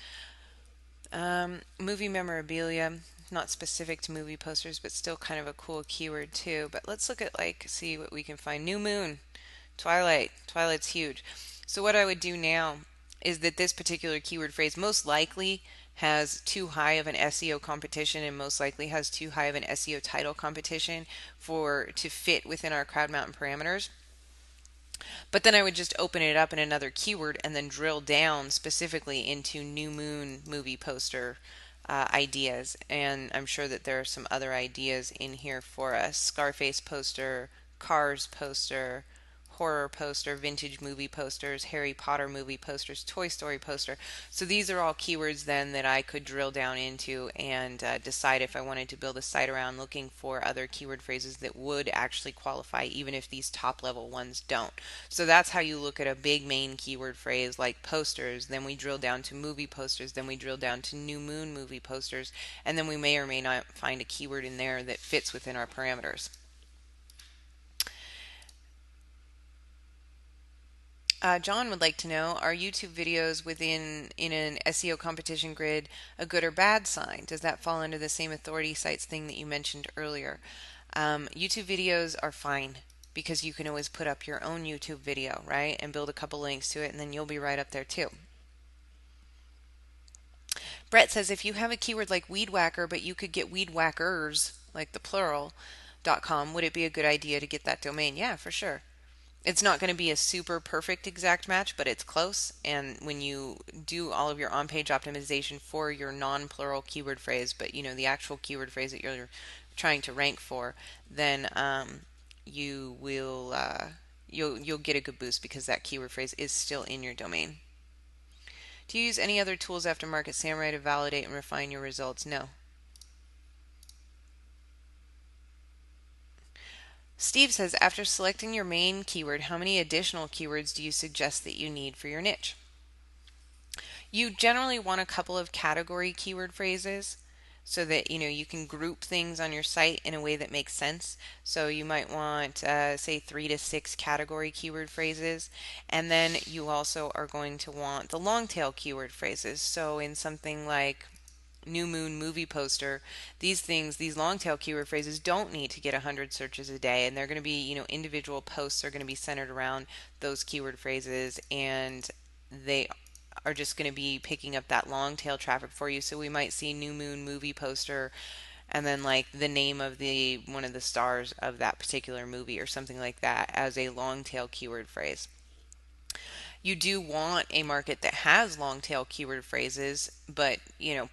S1: Movie memorabilia, not specific to movie posters, but still kind of a cool keyword too. But let's look at see what we can find. New moon, Twilight. Twilight's huge. So what I would do now is that this particular keyword phrase most likely has too high of an SEO competition and most likely has too high of an SEO title competition for to fit within our crowd mountain parameters. But then I would just open it up in another keyword and then drill down specifically into new moon movie poster ideas. And I'm sure that there are some other ideas in here for us. Scarface poster, Cars poster, horror poster, vintage movie posters, Harry Potter movie posters, Toy Story poster. So these are all keywords then that I could drill down into and decide if I wanted to build a site around looking for other keyword phrases that would actually qualify even if these top level ones don't. So that's how you look at a big main keyword phrase like posters. Then we drill down to movie posters. Then we drill down to new moon movie posters. And then we may or may not find a keyword in there that fits within our parameters. John would like to know, are YouTube videos in an SEO competition grid a good or bad sign? Does that fall under the same authority sites thing that you mentioned earlier? YouTube videos are fine because you can always put up your own YouTube video, right? And build a couple links to it and then you'll be right up there too. Brett says if you have a keyword like weed whacker, but you could get weed whackers, like the plural.com, would it be a good idea to get that domain? Yeah, for sure. It's not going to be a super perfect exact match, but it's close. And when you do all of your on-page optimization for your non-plural keyword phrase, but the actual keyword phrase that you're trying to rank for, then you will you'll get a good boost because that keyword phrase is still in your domain. Do you use any other tools after Market Samurai to validate and refine your results? No. Steve says, after selecting your main keyword, how many additional keywords do you suggest that you need for your niche? You generally want a couple of category keyword phrases so that you can group things on your site in a way that makes sense. So you might want say 3 to 6 category keyword phrases, and then you also are going to want the long tail keyword phrases. So in something like new moon movie poster, these long tail keyword phrases don't need to get 100 searches a day, and they're going to be individual posts are going to be centered around those keyword phrases, and they are just going to be picking up that long tail traffic for you. So we might see new moon movie poster and then like the name of the one of the stars of that particular movie or something like that as a long tail keyword phrase. You do want a market that has long tail keyword phrases, but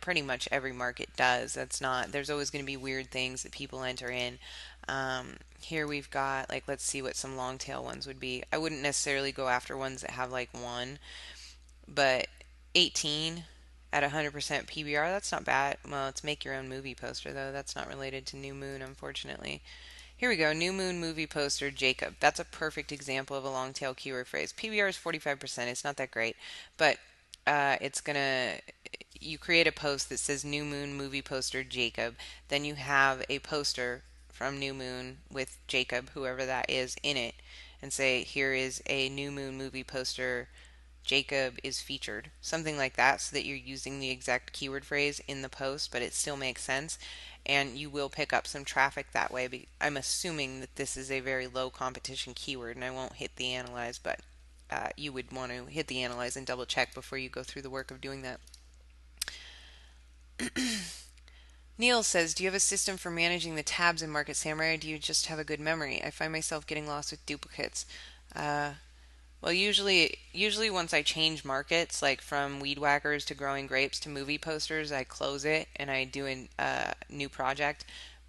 S1: pretty much every market does. That's not, there's always going to be weird things that people enter in. Here we've got, like, let's see what some long tail ones would be. I wouldn't necessarily go after ones that have like one, but 18 at 100% PBR, that's not bad. Well, it's make your own movie poster though. That's not related to New Moon, unfortunately. Here we go. New Moon movie poster, Jacob. That's a perfect example of a long tail keyword phrase. PBR is 45%. It's not that great, but it's gonna. You create a post that says New Moon movie poster, Jacob. Then you have a poster from New Moon with Jacob, whoever that is, in it, and say, here is a New Moon movie poster. Jacob is featured, something like that, so that you're using the exact keyword phrase in the post, but it still makes sense, and you will pick up some traffic that way. I'm assuming that this is a very low competition keyword, and I won't hit the analyze, but you would want to hit the analyze and double check before you go through the work of doing that. Neil says, do you have a system for managing the tabs in Market Samurai, or do you just have a good memory? I find myself getting lost with duplicates. Well, usually once I change markets, like from weed whackers to growing grapes to movie posters, I close it and I do a new project.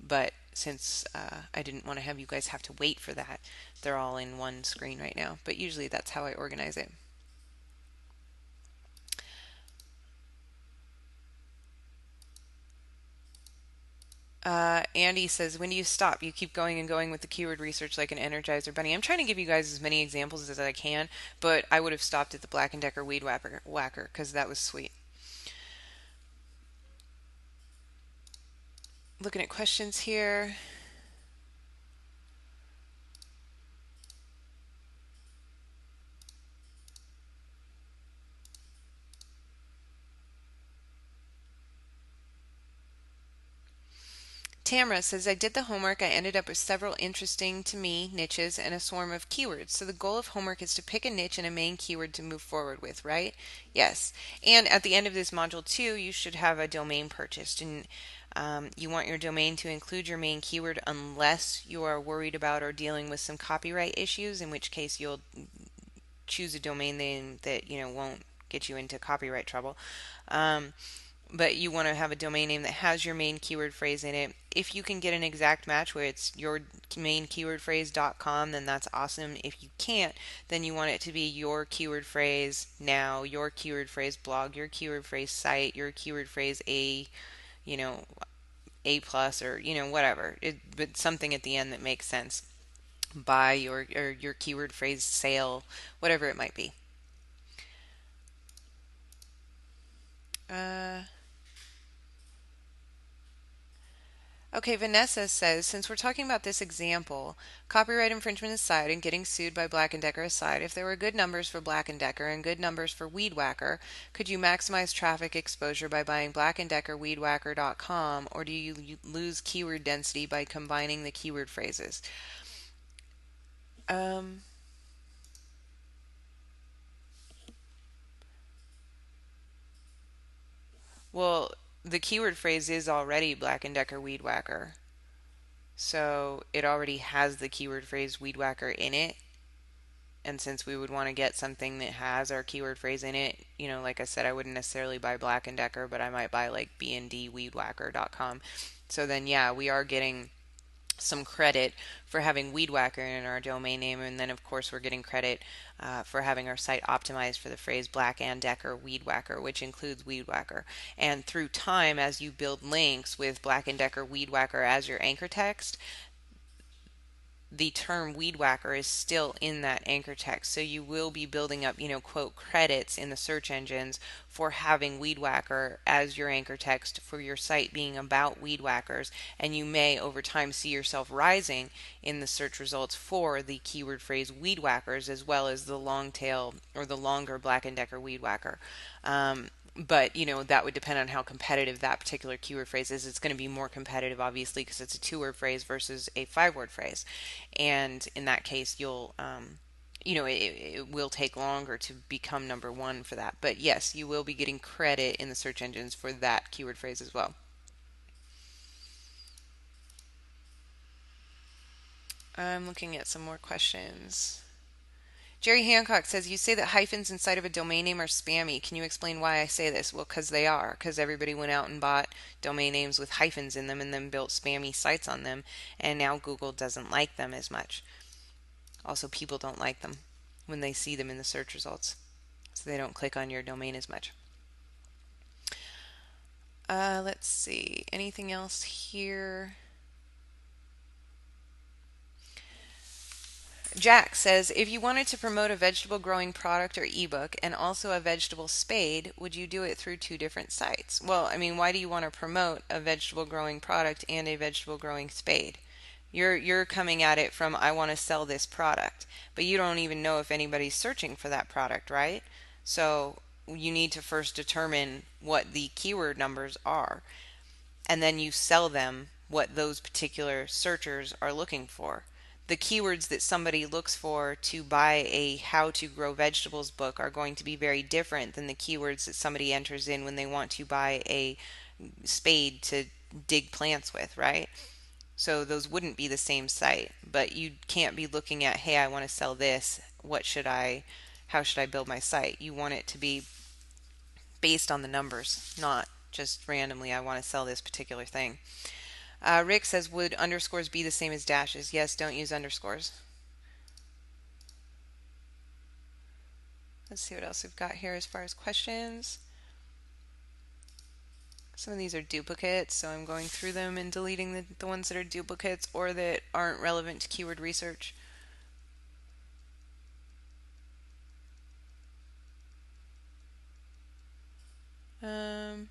S1: But since I didn't want to have you guys have to wait for that, they're all in one screen right now. But usually that's how I organize it. Andy says, when do you stop? You keep going and going with the keyword research like an Energizer bunny. I'm trying to give you guys as many examples as I can, but I would have stopped at the Black & Decker Weed Whacker because that was sweet. Looking at questions here. Tamara says, I did the homework. I ended up with several interesting to me niches and a swarm of keywords. So the goal of homework is to pick a niche and a main keyword to move forward with, right? Yes. And at the end of this module too, you should have a domain purchased. And you want your domain to include your main keyword unless you are worried about or dealing with some copyright issues, in which case you'll choose a domain name that, won't get you into copyright trouble. But you want to have a domain name that has your main keyword phrase in it. If you can get an exact match where it's your main keyword phrase.com, then that's awesome. If you can't, then you want it to be your keyword phrase now, your keyword phrase blog, your keyword phrase site, your keyword phrase you know, A plus, or whatever. But something at the end that makes sense. Buy or your keyword phrase sale, whatever it might be. Uh, Okay, Vanessa says, since we're talking about this example, copyright infringement aside and getting sued by Black & Decker aside, if there were good numbers for Black & Decker and good numbers for Weed Whacker, could you maximize traffic exposure by buying Black & Decker weedwhacker.com, or do you lose keyword density by combining the keyword phrases? Um, well, the keyword phrase is already Black & Decker Weed Whacker. So it already has the keyword phrase Weed Whacker in it. And since we would want to get something that has our keyword phrase in it, like I said, I wouldn't necessarily buy Black & Decker, but I might buy like bndweedwhacker.com. So then, yeah, we are getting some credit for having Weed Whacker in our domain name, and then of course we're getting credit for having our site optimized for the phrase Black & Decker Weed Whacker, which includes Weed Whacker. And through time, as you build links with Black & Decker Weed Whacker as your anchor text, the term weed whacker is still in that anchor text. So you will be building up, quote, credits in the search engines for having weed whacker as your anchor text for your site being about weed whackers. And you may over time see yourself rising in the search results for the keyword phrase weed whackers as well as the long tail or the longer Black & Decker weed whacker. But that would depend on how competitive that particular keyword phrase is. It's going to be more competitive obviously because it's a 2-word phrase versus a 5-word phrase, and in that case it will take longer to become number one for that. But yes, you will be getting credit in the search engines for that keyword phrase as well. I'm looking at some more questions. Jerry Hancock says, you say that hyphens inside of a domain name are spammy. Can you explain why I say this? Well, because they are. Because everybody went out and bought domain names with hyphens in them and then built spammy sites on them. And now Google doesn't like them as much. Also, people don't like them when they see them in the search results. So they don't click on your domain as much. Let's see. Anything else here? Jack says, if you wanted to promote a vegetable growing product or ebook and also a vegetable spade, would you do it through 2 different sites? Well, I mean, why do you want to promote a vegetable growing product and a vegetable growing spade? You're coming at it from I want to sell this product, but you don't even know if anybody's searching for that product, right? So you need to first determine what the keyword numbers are, and then you sell them what those particular searchers are looking for. The keywords that somebody looks for to buy a how to grow vegetables book are going to be very different than the keywords that somebody enters in when they want to buy a spade to dig plants with, right? So those wouldn't be the same site, but you can't be looking at, hey, I want to sell this. How should I build my site? You want it to be based on the numbers, not just randomly, I want to sell this particular thing. Rick says, would underscores be the same as dashes? Yes, don't use underscores. Let's see what else we've got here as far as questions. Some of these are duplicates, so I'm going through them and deleting the ones that are duplicates or that aren't relevant to keyword research. Um,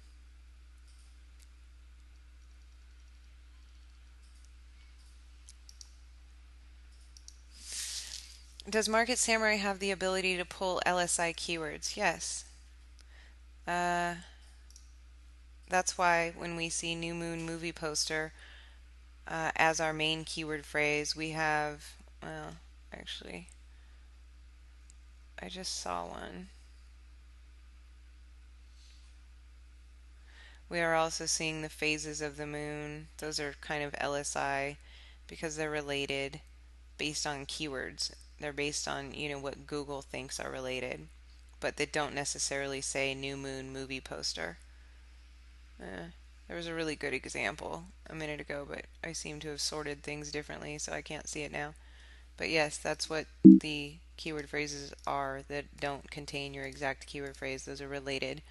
S1: does Market Samurai have the ability to pull LSI keywords? Yes. Uh, that's why when we see New Moon movie poster as our main keyword phrase, we have, well, actually, I just saw one. We are also seeing the phases of the moon. Those are kind of LSI because they're related based on keywords. They're based on, what Google thinks are related, but they don't necessarily say new moon movie poster. There was a really good example a minute ago, but I seem to have sorted things differently, so I can't see it now. But yes, that's what the keyword phrases are that don't contain your exact keyword phrase. Those are related.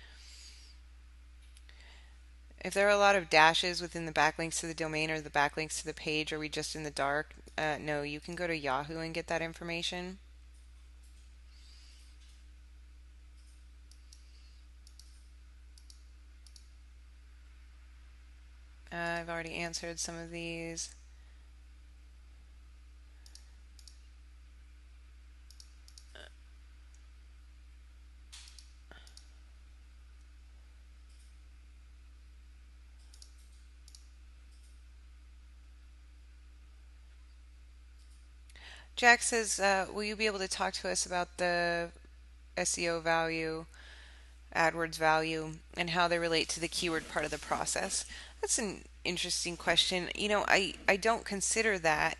S1: If there are a lot of dashes within the backlinks to the domain or the backlinks to the page, are we just in the dark? No, you can go to Yahoo and get that information. I've already answered some of these. Jack says, will you be able to talk to us about the SEO value, AdWords value, and how they relate to the keyword part of the process? That's an interesting question. I don't consider that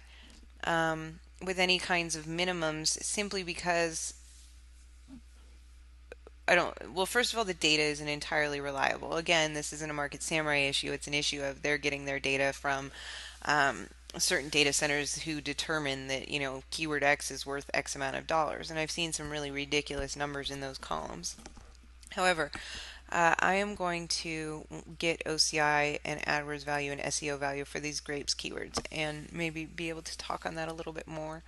S1: with any kinds of minimums simply because I don't. Well, first of all, the data isn't entirely reliable. Again, this isn't a Market Samurai issue. It's an issue of they're getting their data from certain data centers who determine that, keyword X is worth X amount of dollars. And I've seen some really ridiculous numbers in those columns. However, I am going to get OCI and AdWords value and SEO value for these grapes keywords and maybe be able to talk on that a little bit more.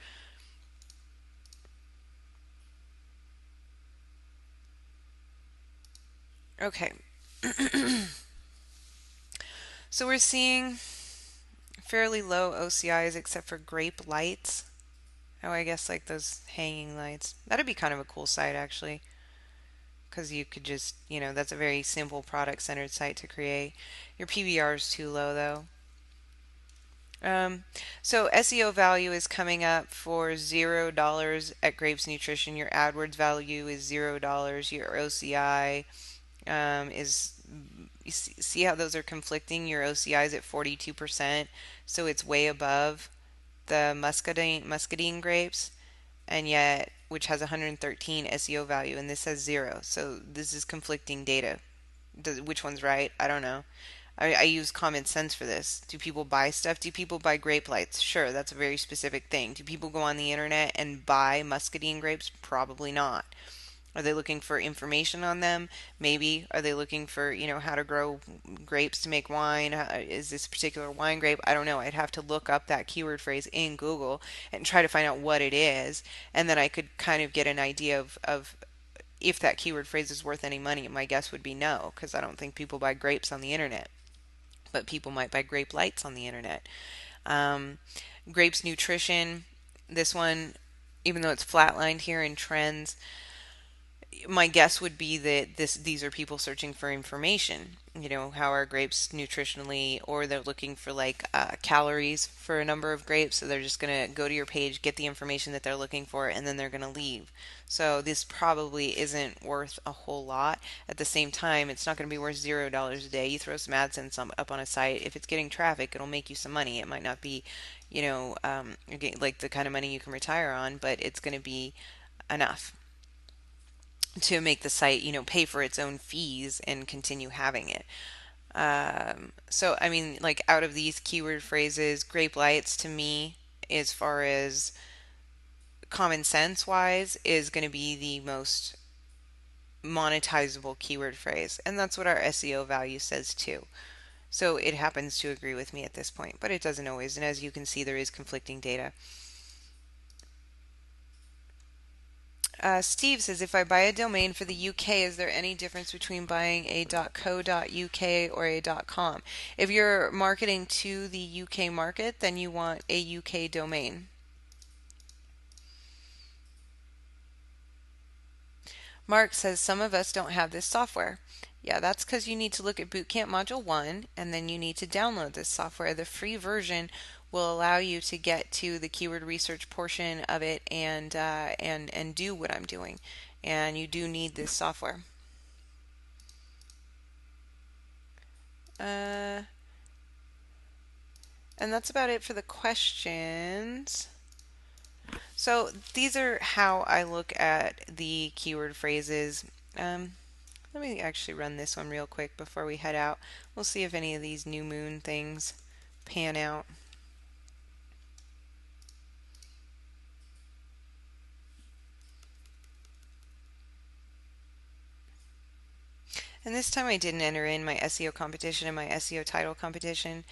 S1: Okay. So we're seeing fairly low OCIs except for grape lights. Oh, I guess like those hanging lights. That'd be kind of a cool site actually, because you could just, that's a very simple product centered site to create. Your PBR is too low though. So SEO value is coming up for $0 at Grapes Nutrition. Your AdWords value is $0. Your OCI is, you see how those are conflicting? Your OCI is at 42%, so it's way above the muscadine grapes, and yet which has 113 SEO value, and this has 0. So this is conflicting data. Which one's right? I don't know. I use common sense for this. Do people buy stuff? Do people buy grape lights? Sure, that's a very specific thing. Do people go on the internet and buy muscadine grapes? Probably not. Are they looking for information on them? Maybe. Are they looking for, how to grow grapes to make wine? Is this particular wine grape? I don't know. I'd have to look up that keyword phrase in Google and try to find out what it is. And then I could kind of get an idea of if that keyword phrase is worth any money. My guess would be no, because I don't think people buy grapes on the internet. But people might buy grape lights on the internet. Um, Grapes Nutrition, this one, even though it's flatlined here in trends, my guess would be that these are people searching for information. How are grapes nutritionally, or they're looking for like calories for a number of grapes. So they're just going to go to your page, get the information that they're looking for, and then they're going to leave. So this probably isn't worth a whole lot. At the same time, it's not going to be worth $0 a day. You throw some AdSense up on a site, if it's getting traffic, it'll make you some money. It might not be, like the kind of money you can retire on, but it's going to be enough to make the site, pay for its own fees and continue having it. So, I mean, like out of these keyword phrases, grape lights to me, as far as common sense wise, is going to be the most monetizable keyword phrase. And that's what our SEO value says too. So it happens to agree with me at this point, but it doesn't always. And as you can see, there is conflicting data. Steve says, if I buy a domain for the UK, is there any difference between buying a .co.uk or a .com? If you're marketing to the UK market, then you want a UK domain. Mark says, some of us don't have this software. Yeah, that's because you need to look at Bootcamp Module 1 and then you need to download this software. The free version will allow you to get to the keyword research portion of it and do what I'm doing. And you do need this software. Uh, and that's about it for the questions. So these are how I look at the keyword phrases. Let me actually run this one real quick before we head out. We'll see if any of these new moon things pan out. And this time I didn't enter in my SEO competition and my SEO title competition.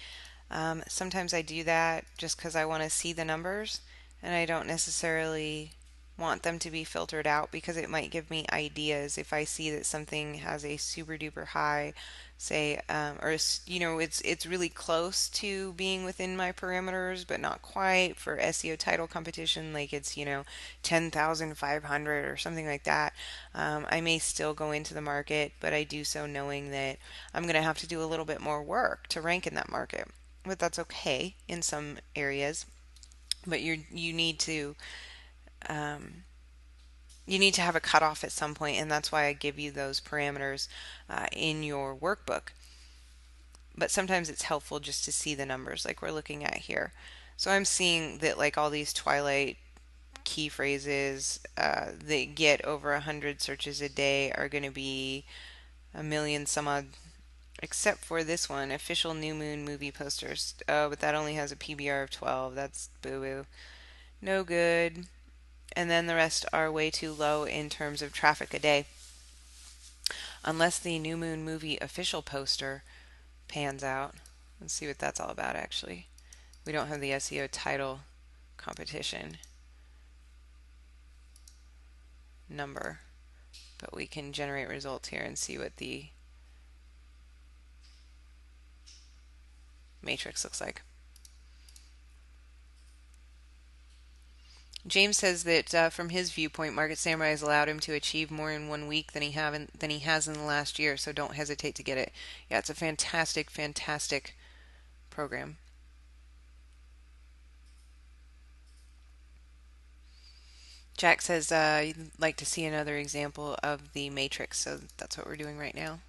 S1: Sometimes I do that just because I want to see the numbers and I don't necessarily want them to be filtered out because it might give me ideas if I see that something has a super duper high, say, or it's really close to being within my parameters, but not quite for SEO title competition, like it's 10,500 or something like that. I may still go into the market, but I do so knowing that I'm going to have to do a little bit more work to rank in that market. But that's okay in some areas. But you need to um, you need to have a cutoff at some point, and that's why I give you those parameters in your workbook. But sometimes it's helpful just to see the numbers like we're looking at here. So I'm seeing that like all these Twilight key phrases that get over 100 searches a day are going to be a million some odd, except for this one, official new moon movie posters. Oh, but that only has a PBR of 12. That's boo-boo. No good. And then the rest are way too low in terms of traffic a day. Unless the new moon movie official poster pans out. Let's see what that's all about actually. We don't have the SEO title competition number, but we can generate results here and see what the matrix looks like. James says that from his viewpoint, Market Samurai has allowed him to achieve more in 1 week than he has in the last year. So don't hesitate to get it. Yeah, it's a fantastic, fantastic program. Jack says you'd like to see another example of the matrix, so that's what we're doing right now.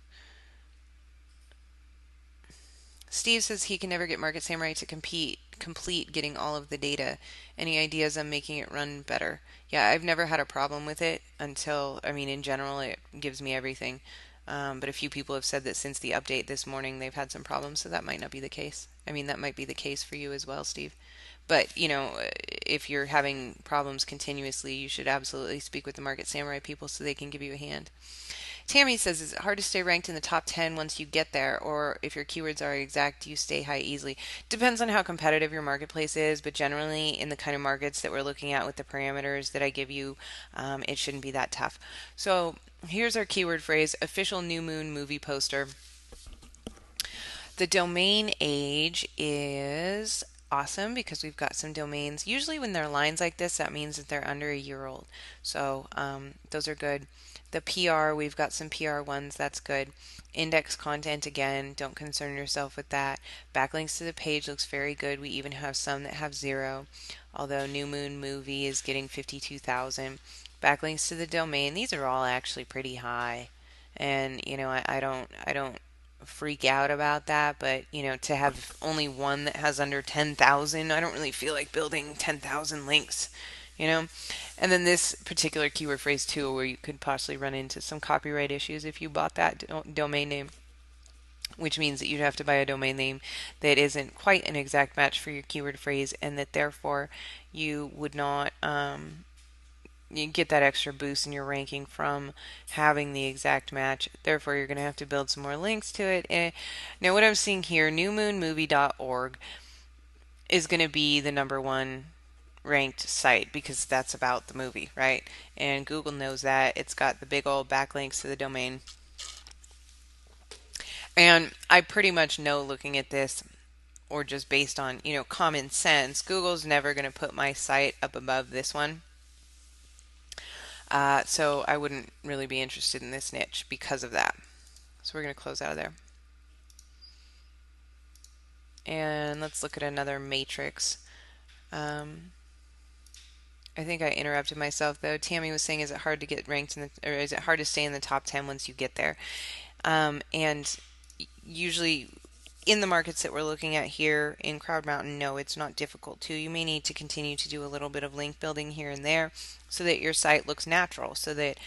S1: Steve says he can never get Market Samurai to complete getting all of the data. Any ideas on making it run better? Yeah, I've never had a problem with it until, I mean, in general, it gives me everything. But a few people have said that since the update this morning, they've had some problems, so that might not be the case. I mean, that might be the case for you as well, Steve. But, if you're having problems continuously, you should absolutely speak with the Market Samurai people so they can give you a hand. Tammy says, is it hard to stay ranked in the top 10 once you get there? Or if your keywords are exact, do you stay high easily? Depends on how competitive your marketplace is, but generally in the kind of markets that we're looking at with the parameters that I give you, it shouldn't be that tough. So here's our keyword phrase, official new moon movie poster. The domain age is awesome because we've got some domains. Usually when there are lines like this, that means that they're under a year old. So those are good. The PR, we've got some PR ones. That's good. Index content, again, don't concern yourself with that. Backlinks to the page looks very good. We even have some that have 0, although New Moon Movie is getting 52,000. Backlinks to the domain, these are all actually pretty high. And, I don't freak out about that, but to have only one that has under 10,000, I don't really feel like building 10,000 links, you know. And then this particular keyword phrase too, where you could possibly run into some copyright issues if you bought that domain name. which means that you'd have to buy a domain name that isn't quite an exact match for your keyword phrase, and that therefore you would not you get that extra boost in your ranking from having the exact match. Therefore, you're going to have to build some more links to it. Now, what I'm seeing here, newmoonmovie.org is going to be the number one ranked site because that's about the movie, right? And Google knows that. It's got the big old backlinks to the domain. And I pretty much know, looking at this, or just based on, common sense, Google's never going to put my site up above this one. So I wouldn't really be interested in this niche because of that. So we're going to close out of there. And let's look at another matrix. I think I interrupted myself though. Tammy was saying, is it hard to get ranked or is it hard to stay in the top 10 once you get there? And usually in the markets that we're looking at here in Crowd Mountain, no, it's not difficult to. You may need to continue to do a little bit of link building here and there so that your site looks natural, so that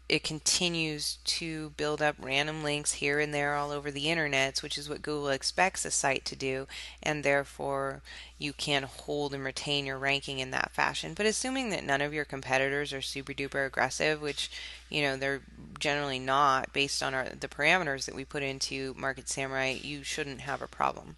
S1: it continues to build up random links here and there all over the internet, which is what Google expects a site to do, and therefore you can hold and retain your ranking in that fashion. But assuming that none of your competitors are super duper aggressive, which they're generally not based on the parameters that we put into Market Samurai, you shouldn't have a problem.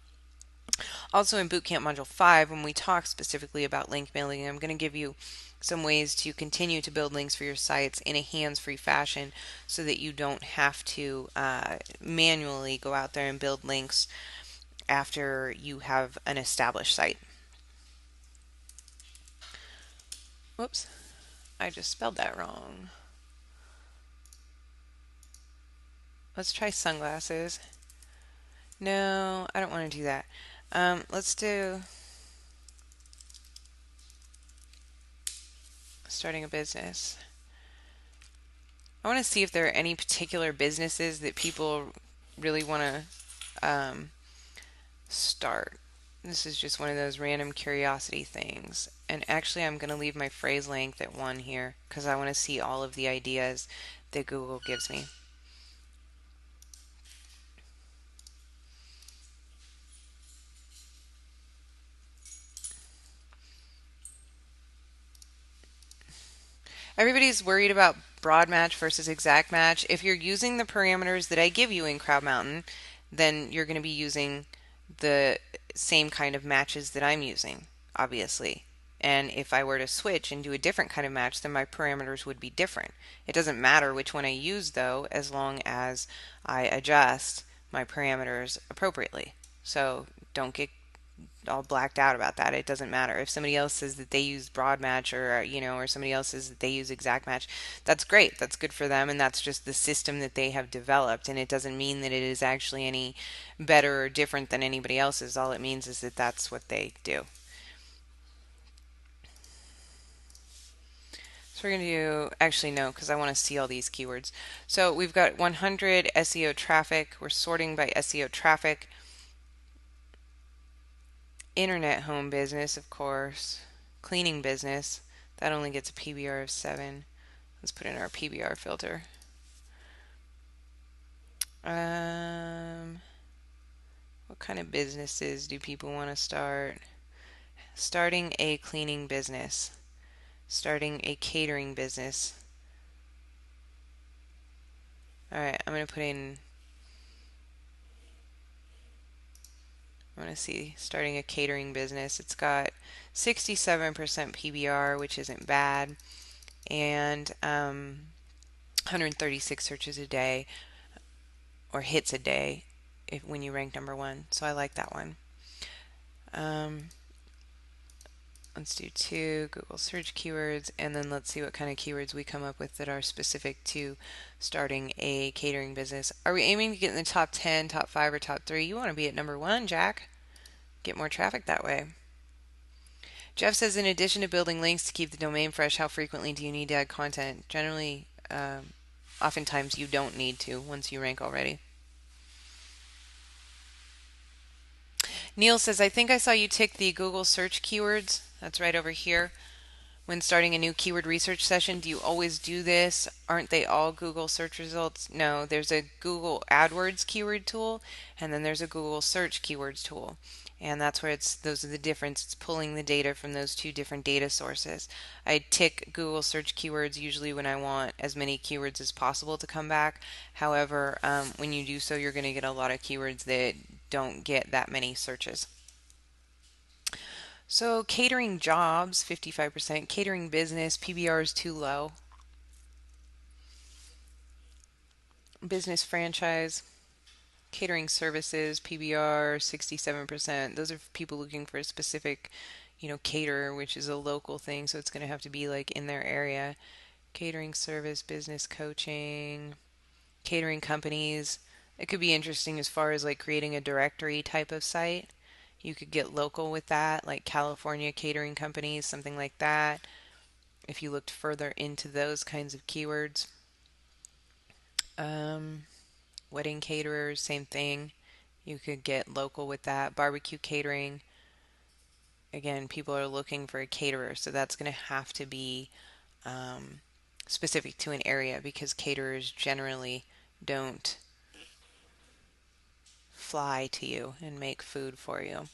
S1: Also in Bootcamp Module 5, when we talk specifically about link building, I'm going to give you some ways to continue to build links for your sites in a hands-free fashion so that you don't have to manually go out there and build links after you have an established site. Whoops, I just spelled that wrong. Let's try sunglasses. No, I don't want to do that. Let's do starting a business. I want to see if there are any particular businesses that people really want to start. This is just one of those random curiosity things. And actually, I'm going to leave my phrase length at 1 here because I want to see all of the ideas that Google gives me. Everybody's worried about broad match versus exact match. If you're using the parameters that I give you in Crowd Mountain, then you're going to be using the same kind of matches that I'm using, obviously. And if I were to switch and do a different kind of match, then my parameters would be different. It doesn't matter which one I use, though, as long as I adjust my parameters appropriately. So don't get all blacked out about that. It doesn't matter. If somebody else says that they use broad match, or or somebody else says that they use exact match, that's great. That's good for them, and that's just the system that they have developed, and it doesn't mean that it is actually any better or different than anybody else's. All it means is that that's what they do. So we're going to do, actually no, because I want to see all these keywords. So we've got 100 SEO traffic. We're sorting by SEO traffic. Internet home business, of course. Cleaning business. That only gets a PBR of 7. Let's put in our PBR filter. What kind of businesses do people want to start? Starting a cleaning business. Starting a catering business. Alright, I'm going to put in, I want to see, starting a catering business. It's got 67% PBR, which isn't bad, and 136 searches a day, or hits a day, when you rank number 1. So I like that one. Let's do 2 Google search keywords, and then let's see what kind of keywords we come up with that are specific to starting a catering business. Are we aiming to get in the top 10, top 5, or top 3? You want to be at number 1, Jack. Get more traffic that way. Jeff says, in addition to building links to keep the domain fresh, how frequently do you need to add content? Generally, oftentimes you don't need to once you rank already. Neil says, I think I saw you tick the Google search keywords. That's right over here. When starting a new keyword research session, do you always do this? Aren't they all Google search results? No, there's a Google AdWords keyword tool, and then there's a Google search keywords tool. And that's where those are the difference. It's pulling the data from those two different data sources. I tick Google search keywords usually when I want as many keywords as possible to come back. However, when you do so, you're going to get a lot of keywords that don't get that many searches. So catering jobs, 55%. Catering business, PBR is too low. Business franchise, catering services, PBR, 67%. Those are people looking for a specific, caterer, which is a local thing, so it's going to have to be like in their area. Catering service, business coaching, catering companies. It could be interesting as far as like creating a directory type of site. You could get local with that, like California catering companies, something like that. If you looked further into those kinds of keywords. Um, Wedding caterers, same thing. You could get local with that. Barbecue catering. Again, people are looking for a caterer, so that's going to have to be specific to an area because caterers generally don't fly to you and make food for you.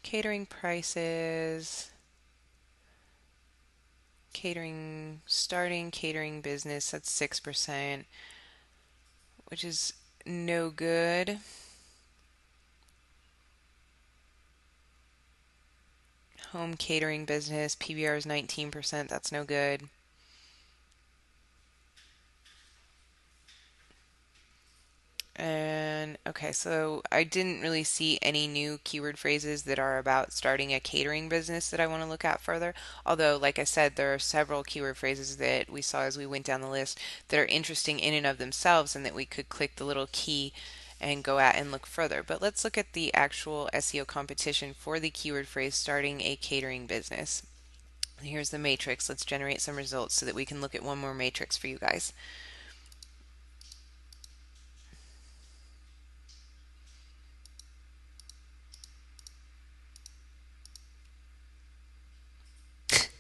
S1: Catering prices. Starting catering business, that's 6%, which is no good. Home catering business, PBR is 19%, that's no good. And okay, so I didn't really see any new keyword phrases that are about starting a catering business that I want to look at further. Although, like I said, there are several keyword phrases that we saw as we went down the list that are interesting in and of themselves and that we could click the little key and go at and look further. But let's look at the actual SEO competition for the keyword phrase starting a catering business. Here's the matrix. Let's generate some results so that we can look at one more matrix for you guys.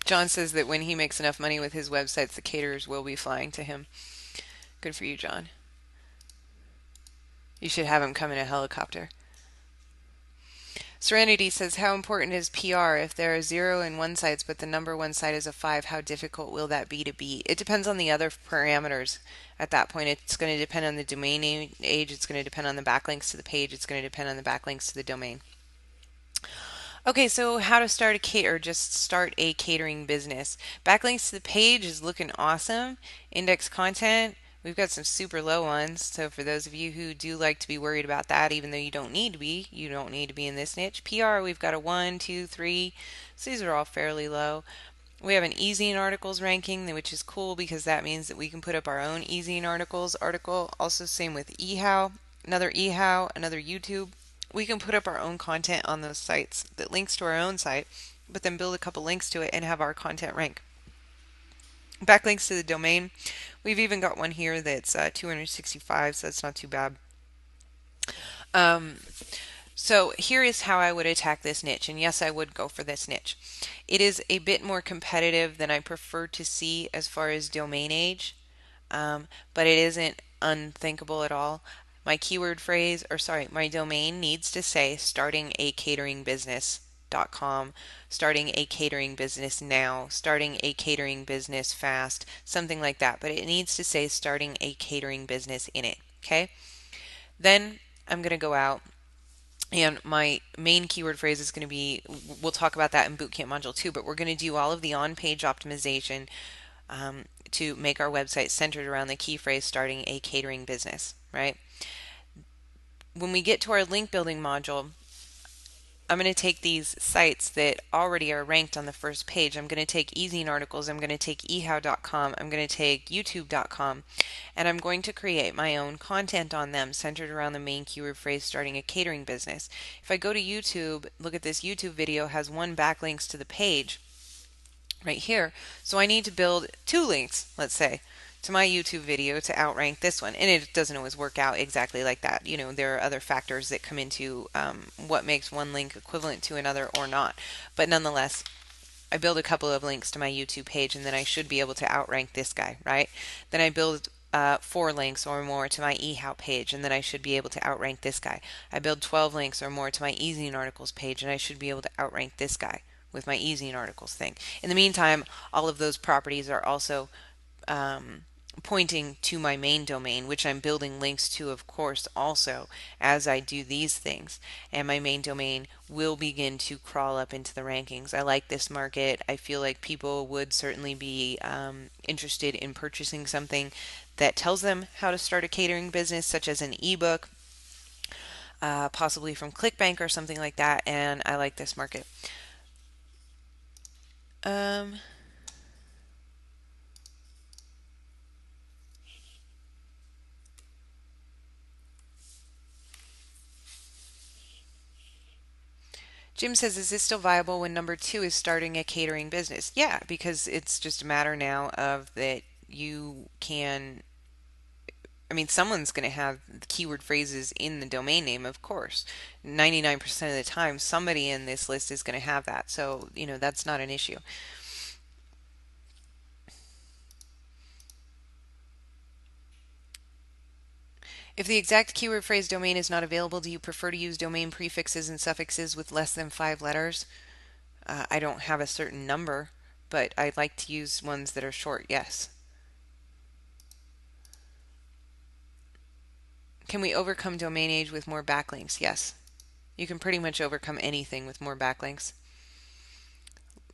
S1: John says that when he makes enough money with his websites, the caterers will be flying to him. Good for you, John. You should have him come in a helicopter. Serenity says, how important is PR? If there are 0 in one sites, but the number one site is a 5, how difficult will that be to beat? It depends on the other parameters. At that point, it's going to depend on the domain age. It's going to depend on the backlinks to the page. It's going to depend on the backlinks to the domain. Okay, so how to start a just start a catering business. Backlinks to the page is looking awesome. Index content, we've got some super low ones. So for those of you who do like to be worried about that, even though you don't need to be, in this niche. PR, we've got a 1, 2, 3. So these are all fairly low. We have an easy in articles ranking, which is cool because that means that we can put up our own easy in articles article. Also same with eHow, another YouTube. We can put up our own content on those sites that links to our own site, but then build a couple links to it and have our content rank. Backlinks to the domain. We've even got one here that's 265, so that's not too bad. So here is how I would attack this niche, and yes, I would go for this niche. It is a bit more competitive than I prefer to see as far as domain age, but it isn't unthinkable at all. My keyword phrase, my domain needs to say starting a catering business.com, starting a catering business now, starting a catering business fast, something like that. But it needs to say starting a catering business in it. Okay. Then I'm going to go out and my main keyword phrase is going to be, we'll talk about that in Bootcamp Module 2, but we're going to do all of the on-page optimization to make our website centered around the key phrase starting a catering business, right? When we get to our link building module, I'm going to take these sites that already are ranked on the first page. I'm going to take Easy Articles, I'm going to take ehow.com, I'm going to take youtube.com, and I'm going to create my own content on them centered around the main keyword phrase starting a catering business. If I go to YouTube, look at this YouTube video, has 1 backlinks to the page right here. So I need to build 2 links, let's say, to my YouTube video to outrank this one. And it doesn't always work out exactly like that. There are other factors that come into what makes one link equivalent to another or not. But nonetheless, I build a couple of links to my YouTube page, and then I should be able to outrank this guy, right? Then I build 4 links or more to my eHow page, and then I should be able to outrank this guy. I build 12 links or more to my eZine articles page, and I should be able to outrank this guy with my eZine articles thing. In the meantime, all of those properties are also um, pointing to my main domain, which I'm building links to, of course, also as I do these things. And my main domain will begin to crawl up into the rankings. I like this market. I feel like people would certainly be interested in purchasing something that tells them how to start a catering business, such as an ebook, possibly from ClickBank or something like that. And I like this market. Um, Jim says, is this still viable when number 2 is starting a catering business? Yeah, because it's just a matter now of that you can, I mean, someone's going to have keyword phrases in the domain name, of course. 99% of the time, somebody in this list is going to have that. So, that's not an issue. If the exact keyword phrase domain is not available, do you prefer to use domain prefixes and suffixes with less than 5 letters? I don't have a certain number, but I like to use ones that are short, yes. Can we overcome domain age with more backlinks? Yes. You can pretty much overcome anything with more backlinks.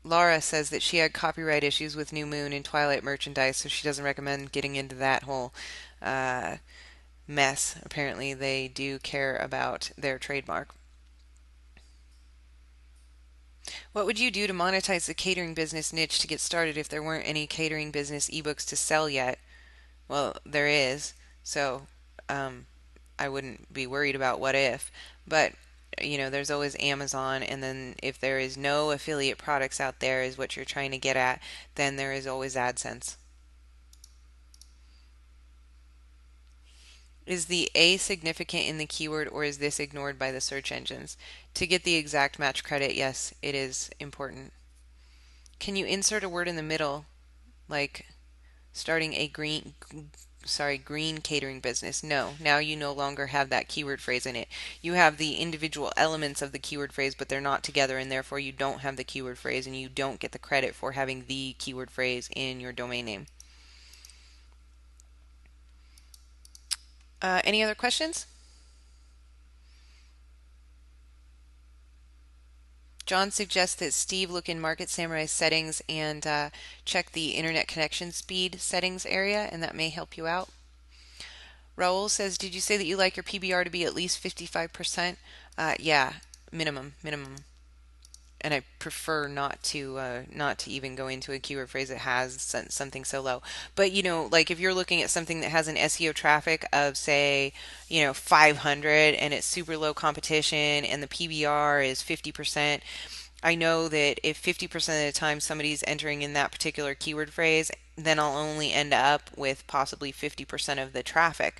S1: Laura says that she had copyright issues with New Moon and Twilight merchandise, so she doesn't recommend getting into that whole uh, mess. Apparently, they do care about their trademark. What would you do to monetize the catering business niche to get started if there weren't any catering business ebooks to sell yet? Well, there is, so um, I wouldn't be worried about what if. But there's always Amazon, and then if there is no affiliate products out there, is what you're trying to get at, then there is always AdSense. Is the A significant in the keyword, or is this ignored by the search engines? To get the exact match credit, yes, it is important. Can you insert a word in the middle, like starting a green catering business? No, now you no longer have that keyword phrase in it. You have the individual elements of the keyword phrase, but they're not together, and therefore you don't have the keyword phrase, and you don't get the credit for having the keyword phrase in your domain name. Any other questions? John suggests that Steve look in Market Samurai settings and check the internet connection speed settings area, and that may help you out. Raul says, did you say that you like your PBR to be at least 55%? Yeah, minimum. And I prefer not to even go into a keyword phrase that has something so low. But like if you're looking at something that has an SEO traffic of say 500 and it's super low competition and the PBR is 50%, I know that if 50% of the time somebody's entering in that particular keyword phrase, then I'll only end up with possibly 50% of the traffic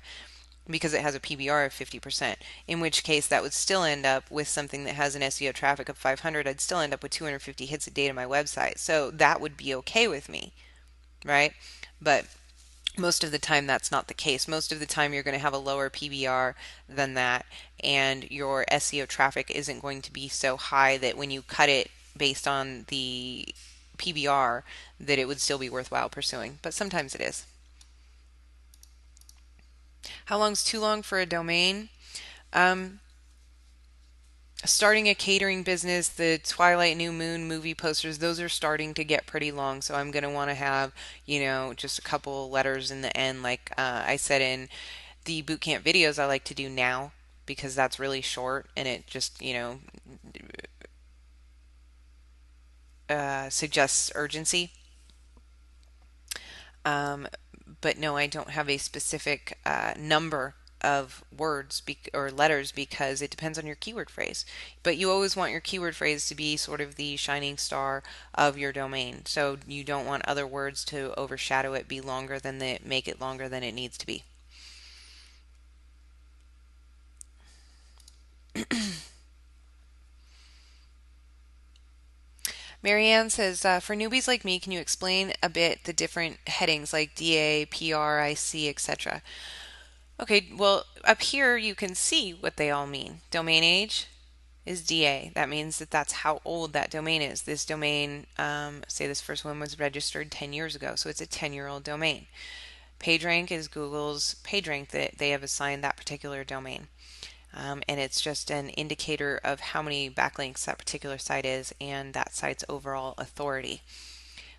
S1: because it has a PBR of 50%, in which case that would still end up with something that has an SEO traffic of 500. I'd still end up with 250 hits a day to my website. So that would be okay with me, right? But most of the time that's not the case. Most of the time you're going to have a lower PBR than that, and your SEO traffic isn't going to be so high that when you cut it based on the PBR that it would still be worthwhile pursuing. But sometimes it is. How long's too long for a domain? Um, Starting a catering business, the Twilight New Moon movie posters, those are starting to get pretty long. So I'm going to want to have, just a couple letters in the end. Like I said in the bootcamp videos I like to do now because that's really short and it just, suggests urgency. Um, but no, I don't have a specific number of words or letters because it depends on your keyword phrase. But you always want your keyword phrase to be sort of the shining star of your domain. So you don't want other words to overshadow it, be longer than make it longer than it needs to be. Marianne says, for newbies like me, can you explain a bit the different headings like DA, PR, IC, etc.? Okay, well, up here you can see what they all mean. Domain age is DA. That means that that's how old that domain is. This domain, say this first one was registered 10 years ago, so it's a 10-year-old domain. PageRank is Google's PageRank that they have assigned that particular domain. And it's just an indicator of how many backlinks that particular site is and that site's overall authority.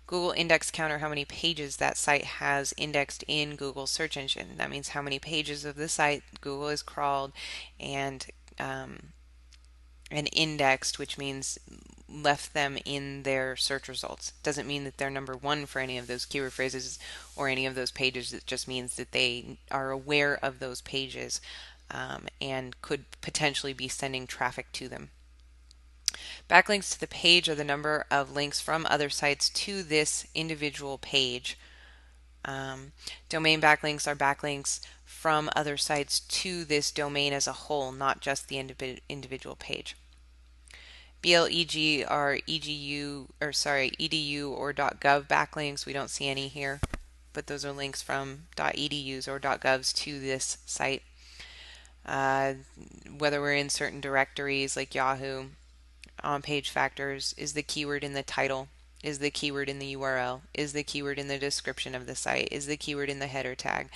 S1: Google Index Counter, how many pages that site has indexed in Google's search engine. That means how many pages of the site Google has crawled and um, and indexed, which means left them in their search results. Doesn't mean that they're number one for any of those keyword phrases or any of those pages. It just means that they are aware of those pages and could potentially be sending traffic to them. Backlinks to the page are the number of links from other sites to this individual page. Domain backlinks are backlinks from other sites to this domain as a whole, not just the individual page. BLEG are edu or .gov backlinks. We don't see any here, but those are links from .edus or .govs to this site. Whether we're in certain directories like Yahoo, on-page factors, is the keyword in the title, is the keyword in the URL, is the keyword in the description of the site, is the keyword in the header tag.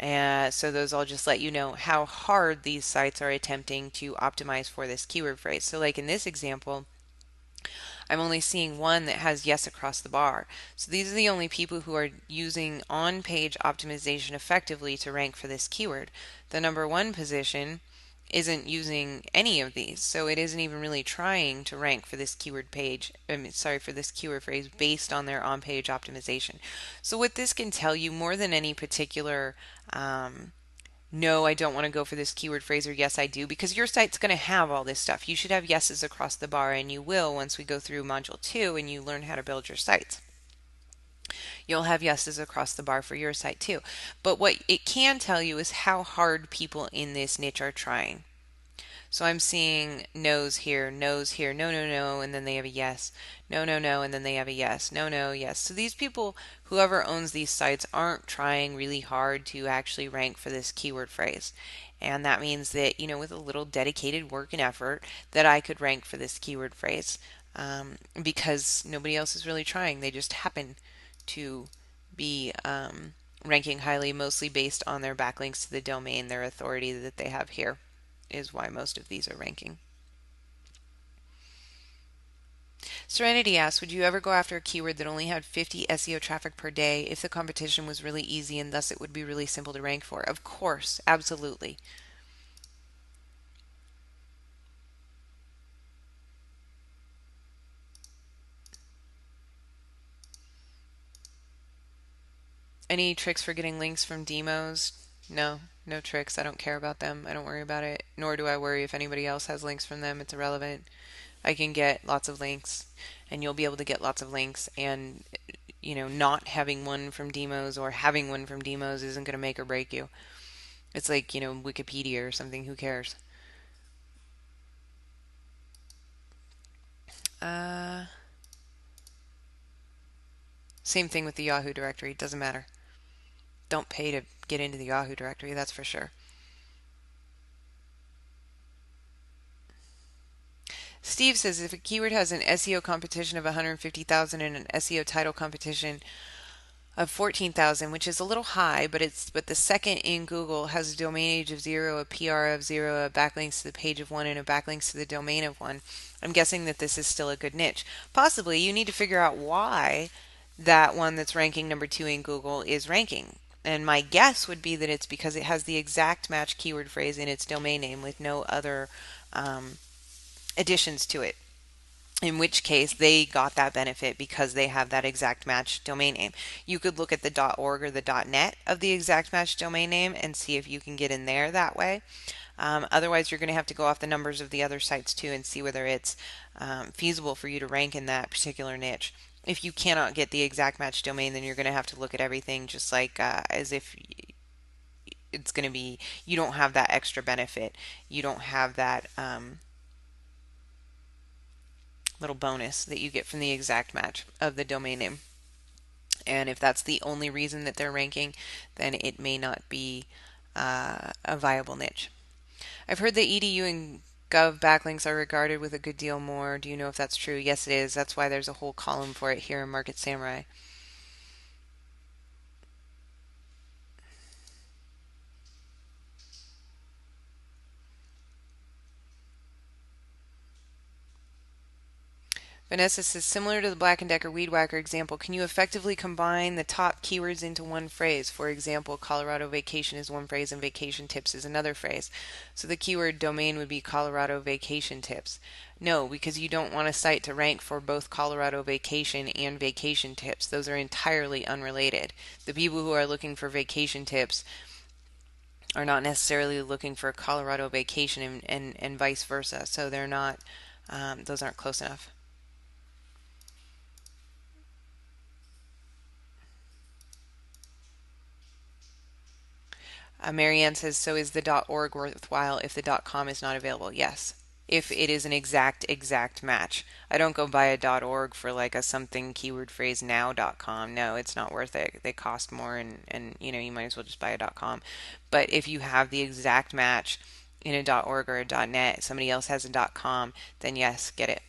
S1: So those all just let you know how hard these sites are attempting to optimize for this keyword phrase. So like in this example, I'm only seeing one that has yes across the bar. So these are the only people who are using on-page optimization effectively to rank for this keyword. The number one position isn't using any of these, so it isn't even really trying to rank for this keyword page, for this keyword phrase based on their on-page optimization. So what this can tell you more than any particular no, I don't want to go for this keyword phrase, or yes, I do, because your site's going to have all this stuff. You should have yeses across the bar, and you will once we go through module 2 and you learn how to build your sites. You'll have yeses across the bar for your site too. But what it can tell you is how hard people in this niche are trying. So I'm seeing no's here, no, no, and then they have a yes. No, no, and then they have a yes. No, no, yes. So these people, whoever owns these sites, aren't trying really hard to actually rank for this keyword phrase. And that means that, with a little dedicated work and effort, that I could rank for this keyword phrase because nobody else is really trying. They just happen to be ranking highly, mostly based on their backlinks to the domain, their authority that they have here is why most of these are ranking. Serenity asks, would you ever go after a keyword that only had 50 SEO traffic per day if the competition was really easy and thus it would be really simple to rank for? Of course, absolutely. Any tricks for getting links from demos? No, no tricks. I don't care about them. I don't worry about it. Nor do I worry if anybody else has links from them. It's irrelevant. I can get lots of links, and you'll be able to get lots of links, and not having one from demos or having one from demos isn't going to make or break you. It's like, Wikipedia or something. Who cares? Uh, Same thing with the Yahoo directory. Doesn't matter. Don't pay to get into the Yahoo directory, that's for sure. Steve says if a keyword has an SEO competition of 150,000 and an SEO title competition of 14,000, which is a little high, but the second in Google has a domain age of 0, a PR of 0, a backlinks to the page of 1, and a backlinks to the domain of 1. I'm guessing that this is still a good niche. Possibly you need to figure out why that one that's ranking number 2 in Google is ranking. And my guess would be that it's because it has the exact match keyword phrase in its domain name with no other additions to it. In which case they got that benefit because they have that exact match domain name. You could look at the .org or the .net of the exact match domain name and see if you can get in there that way. Otherwise, you're going to have to go off the numbers of the other sites too and see whether it's feasible for you to rank in that particular niche. If you cannot get the exact match domain, then you're going to have to look at everything just like as if it's going to be, you don't have that extra benefit. You don't have that little bonus that you get from the exact match of the domain name. And if that's the only reason that they're ranking, then it may not be a viable niche. I've heard that edu and gov backlinks are regarded with a good deal more. Do you know if that's true? Yes, it is. That's why there's a whole column for it here in Market Samurai. Vanessa says, similar to the Black & Decker Weed Whacker example, can you effectively combine the top keywords into one phrase? For example, Colorado vacation is one phrase and vacation tips is another phrase. So the keyword domain would be Colorado vacation tips. No, because you don't want a site to rank for both Colorado vacation and vacation tips. Those are entirely unrelated. The people who are looking for vacation tips are not necessarily looking for Colorado vacation and vice versa. So they're not, those aren't close enough. Marianne says, so is the .org worthwhile if the .com is not available? Yes. If it is an exact match. I don't go buy a .org for like a something keyword phrase now.com. No, it's not worth it. They cost more and you might as well just buy a .com. But if you have the exact match in a .org or a .net, somebody else has a .com, then yes, get it.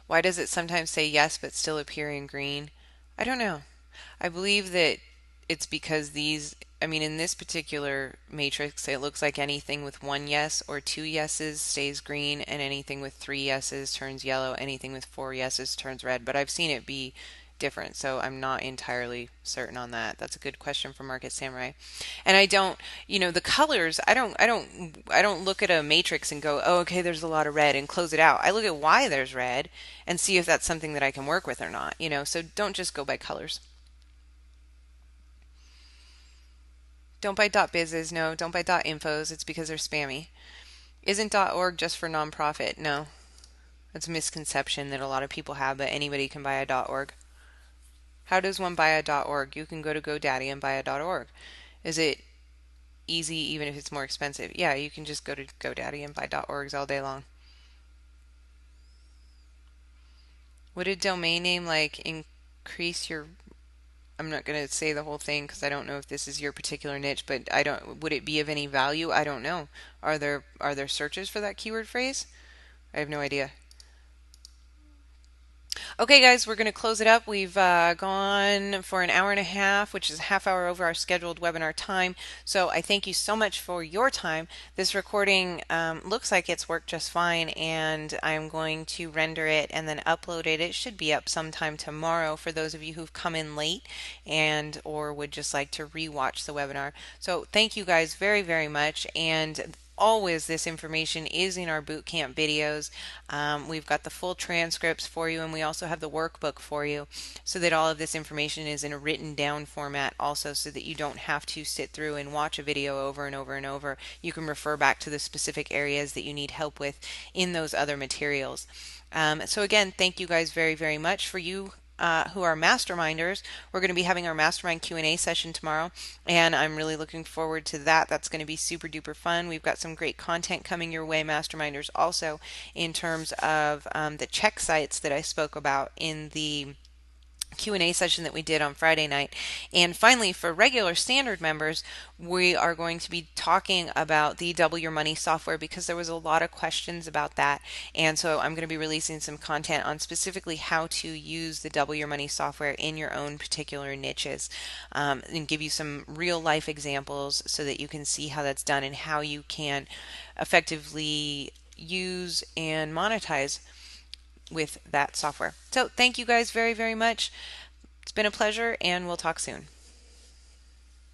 S1: Why does it sometimes say yes but still appear in green? I don't know. I believe that it's because in this particular matrix, it looks like anything with one yes or two yeses stays green, and anything with three yeses turns yellow, anything with four yeses turns red. But I've seen it be different, so I'm not entirely certain on that. That's a good question from Market Samurai. And I don't, the colors, I don't look at a matrix and go, oh, okay, there's a lot of red and close it out. I look at why there's red and see if that's something that I can work with or not, so don't just go by colors. Don't buy .bizes, no. Don't buy .infos. It's because they're spammy. Isn't .org just for nonprofit? No. That's a misconception that a lot of people have, that anybody can buy a .org. How does one buy a .org? You can go to GoDaddy and buy a .org. Is it easy even if it's more expensive? Yeah, you can just go to GoDaddy and buy .orgs all day long. Would a domain name increase your... I'm not going to say the whole thing because I don't know if this is your particular niche, but would it be of any value? I don't know. Are there searches for that keyword phrase? I have no idea. Okay, guys, we're going to close it up. We've gone for an hour and a half, which is a half hour over our scheduled webinar time. So I thank you so much for your time. This recording looks like it's worked just fine, and I'm going to render it and then upload it. It should be up sometime tomorrow for those of you who've come in late and or would just like to rewatch the webinar. So thank you guys very, very much. And always, this information is in our bootcamp videos. We've got the full transcripts for you, and we also have the workbook for you, so that all of this information is in a written down format also, so that you don't have to sit through and watch a video over and over and over. You can refer back to the specific areas that you need help with in those other materials. So again, thank you guys very, very much. For you who are masterminders, we're going to be having our mastermind Q&A session tomorrow, and I'm really looking forward to that. That's going to be super duper fun. We've got some great content coming your way, masterminders, also in terms of the check sites that I spoke about in the Q&A session that we did on Friday night. And finally, for regular standard members, we are going to be talking about the Double Your Money software, because there was a lot of questions about that. And so I'm going to be releasing some content on specifically how to use the Double Your Money software in your own particular niches, and give you some real life examples so that you can see how that's done and how you can effectively use and monetize with that software. So thank you guys very, very much. It's been a pleasure, and we'll talk soon.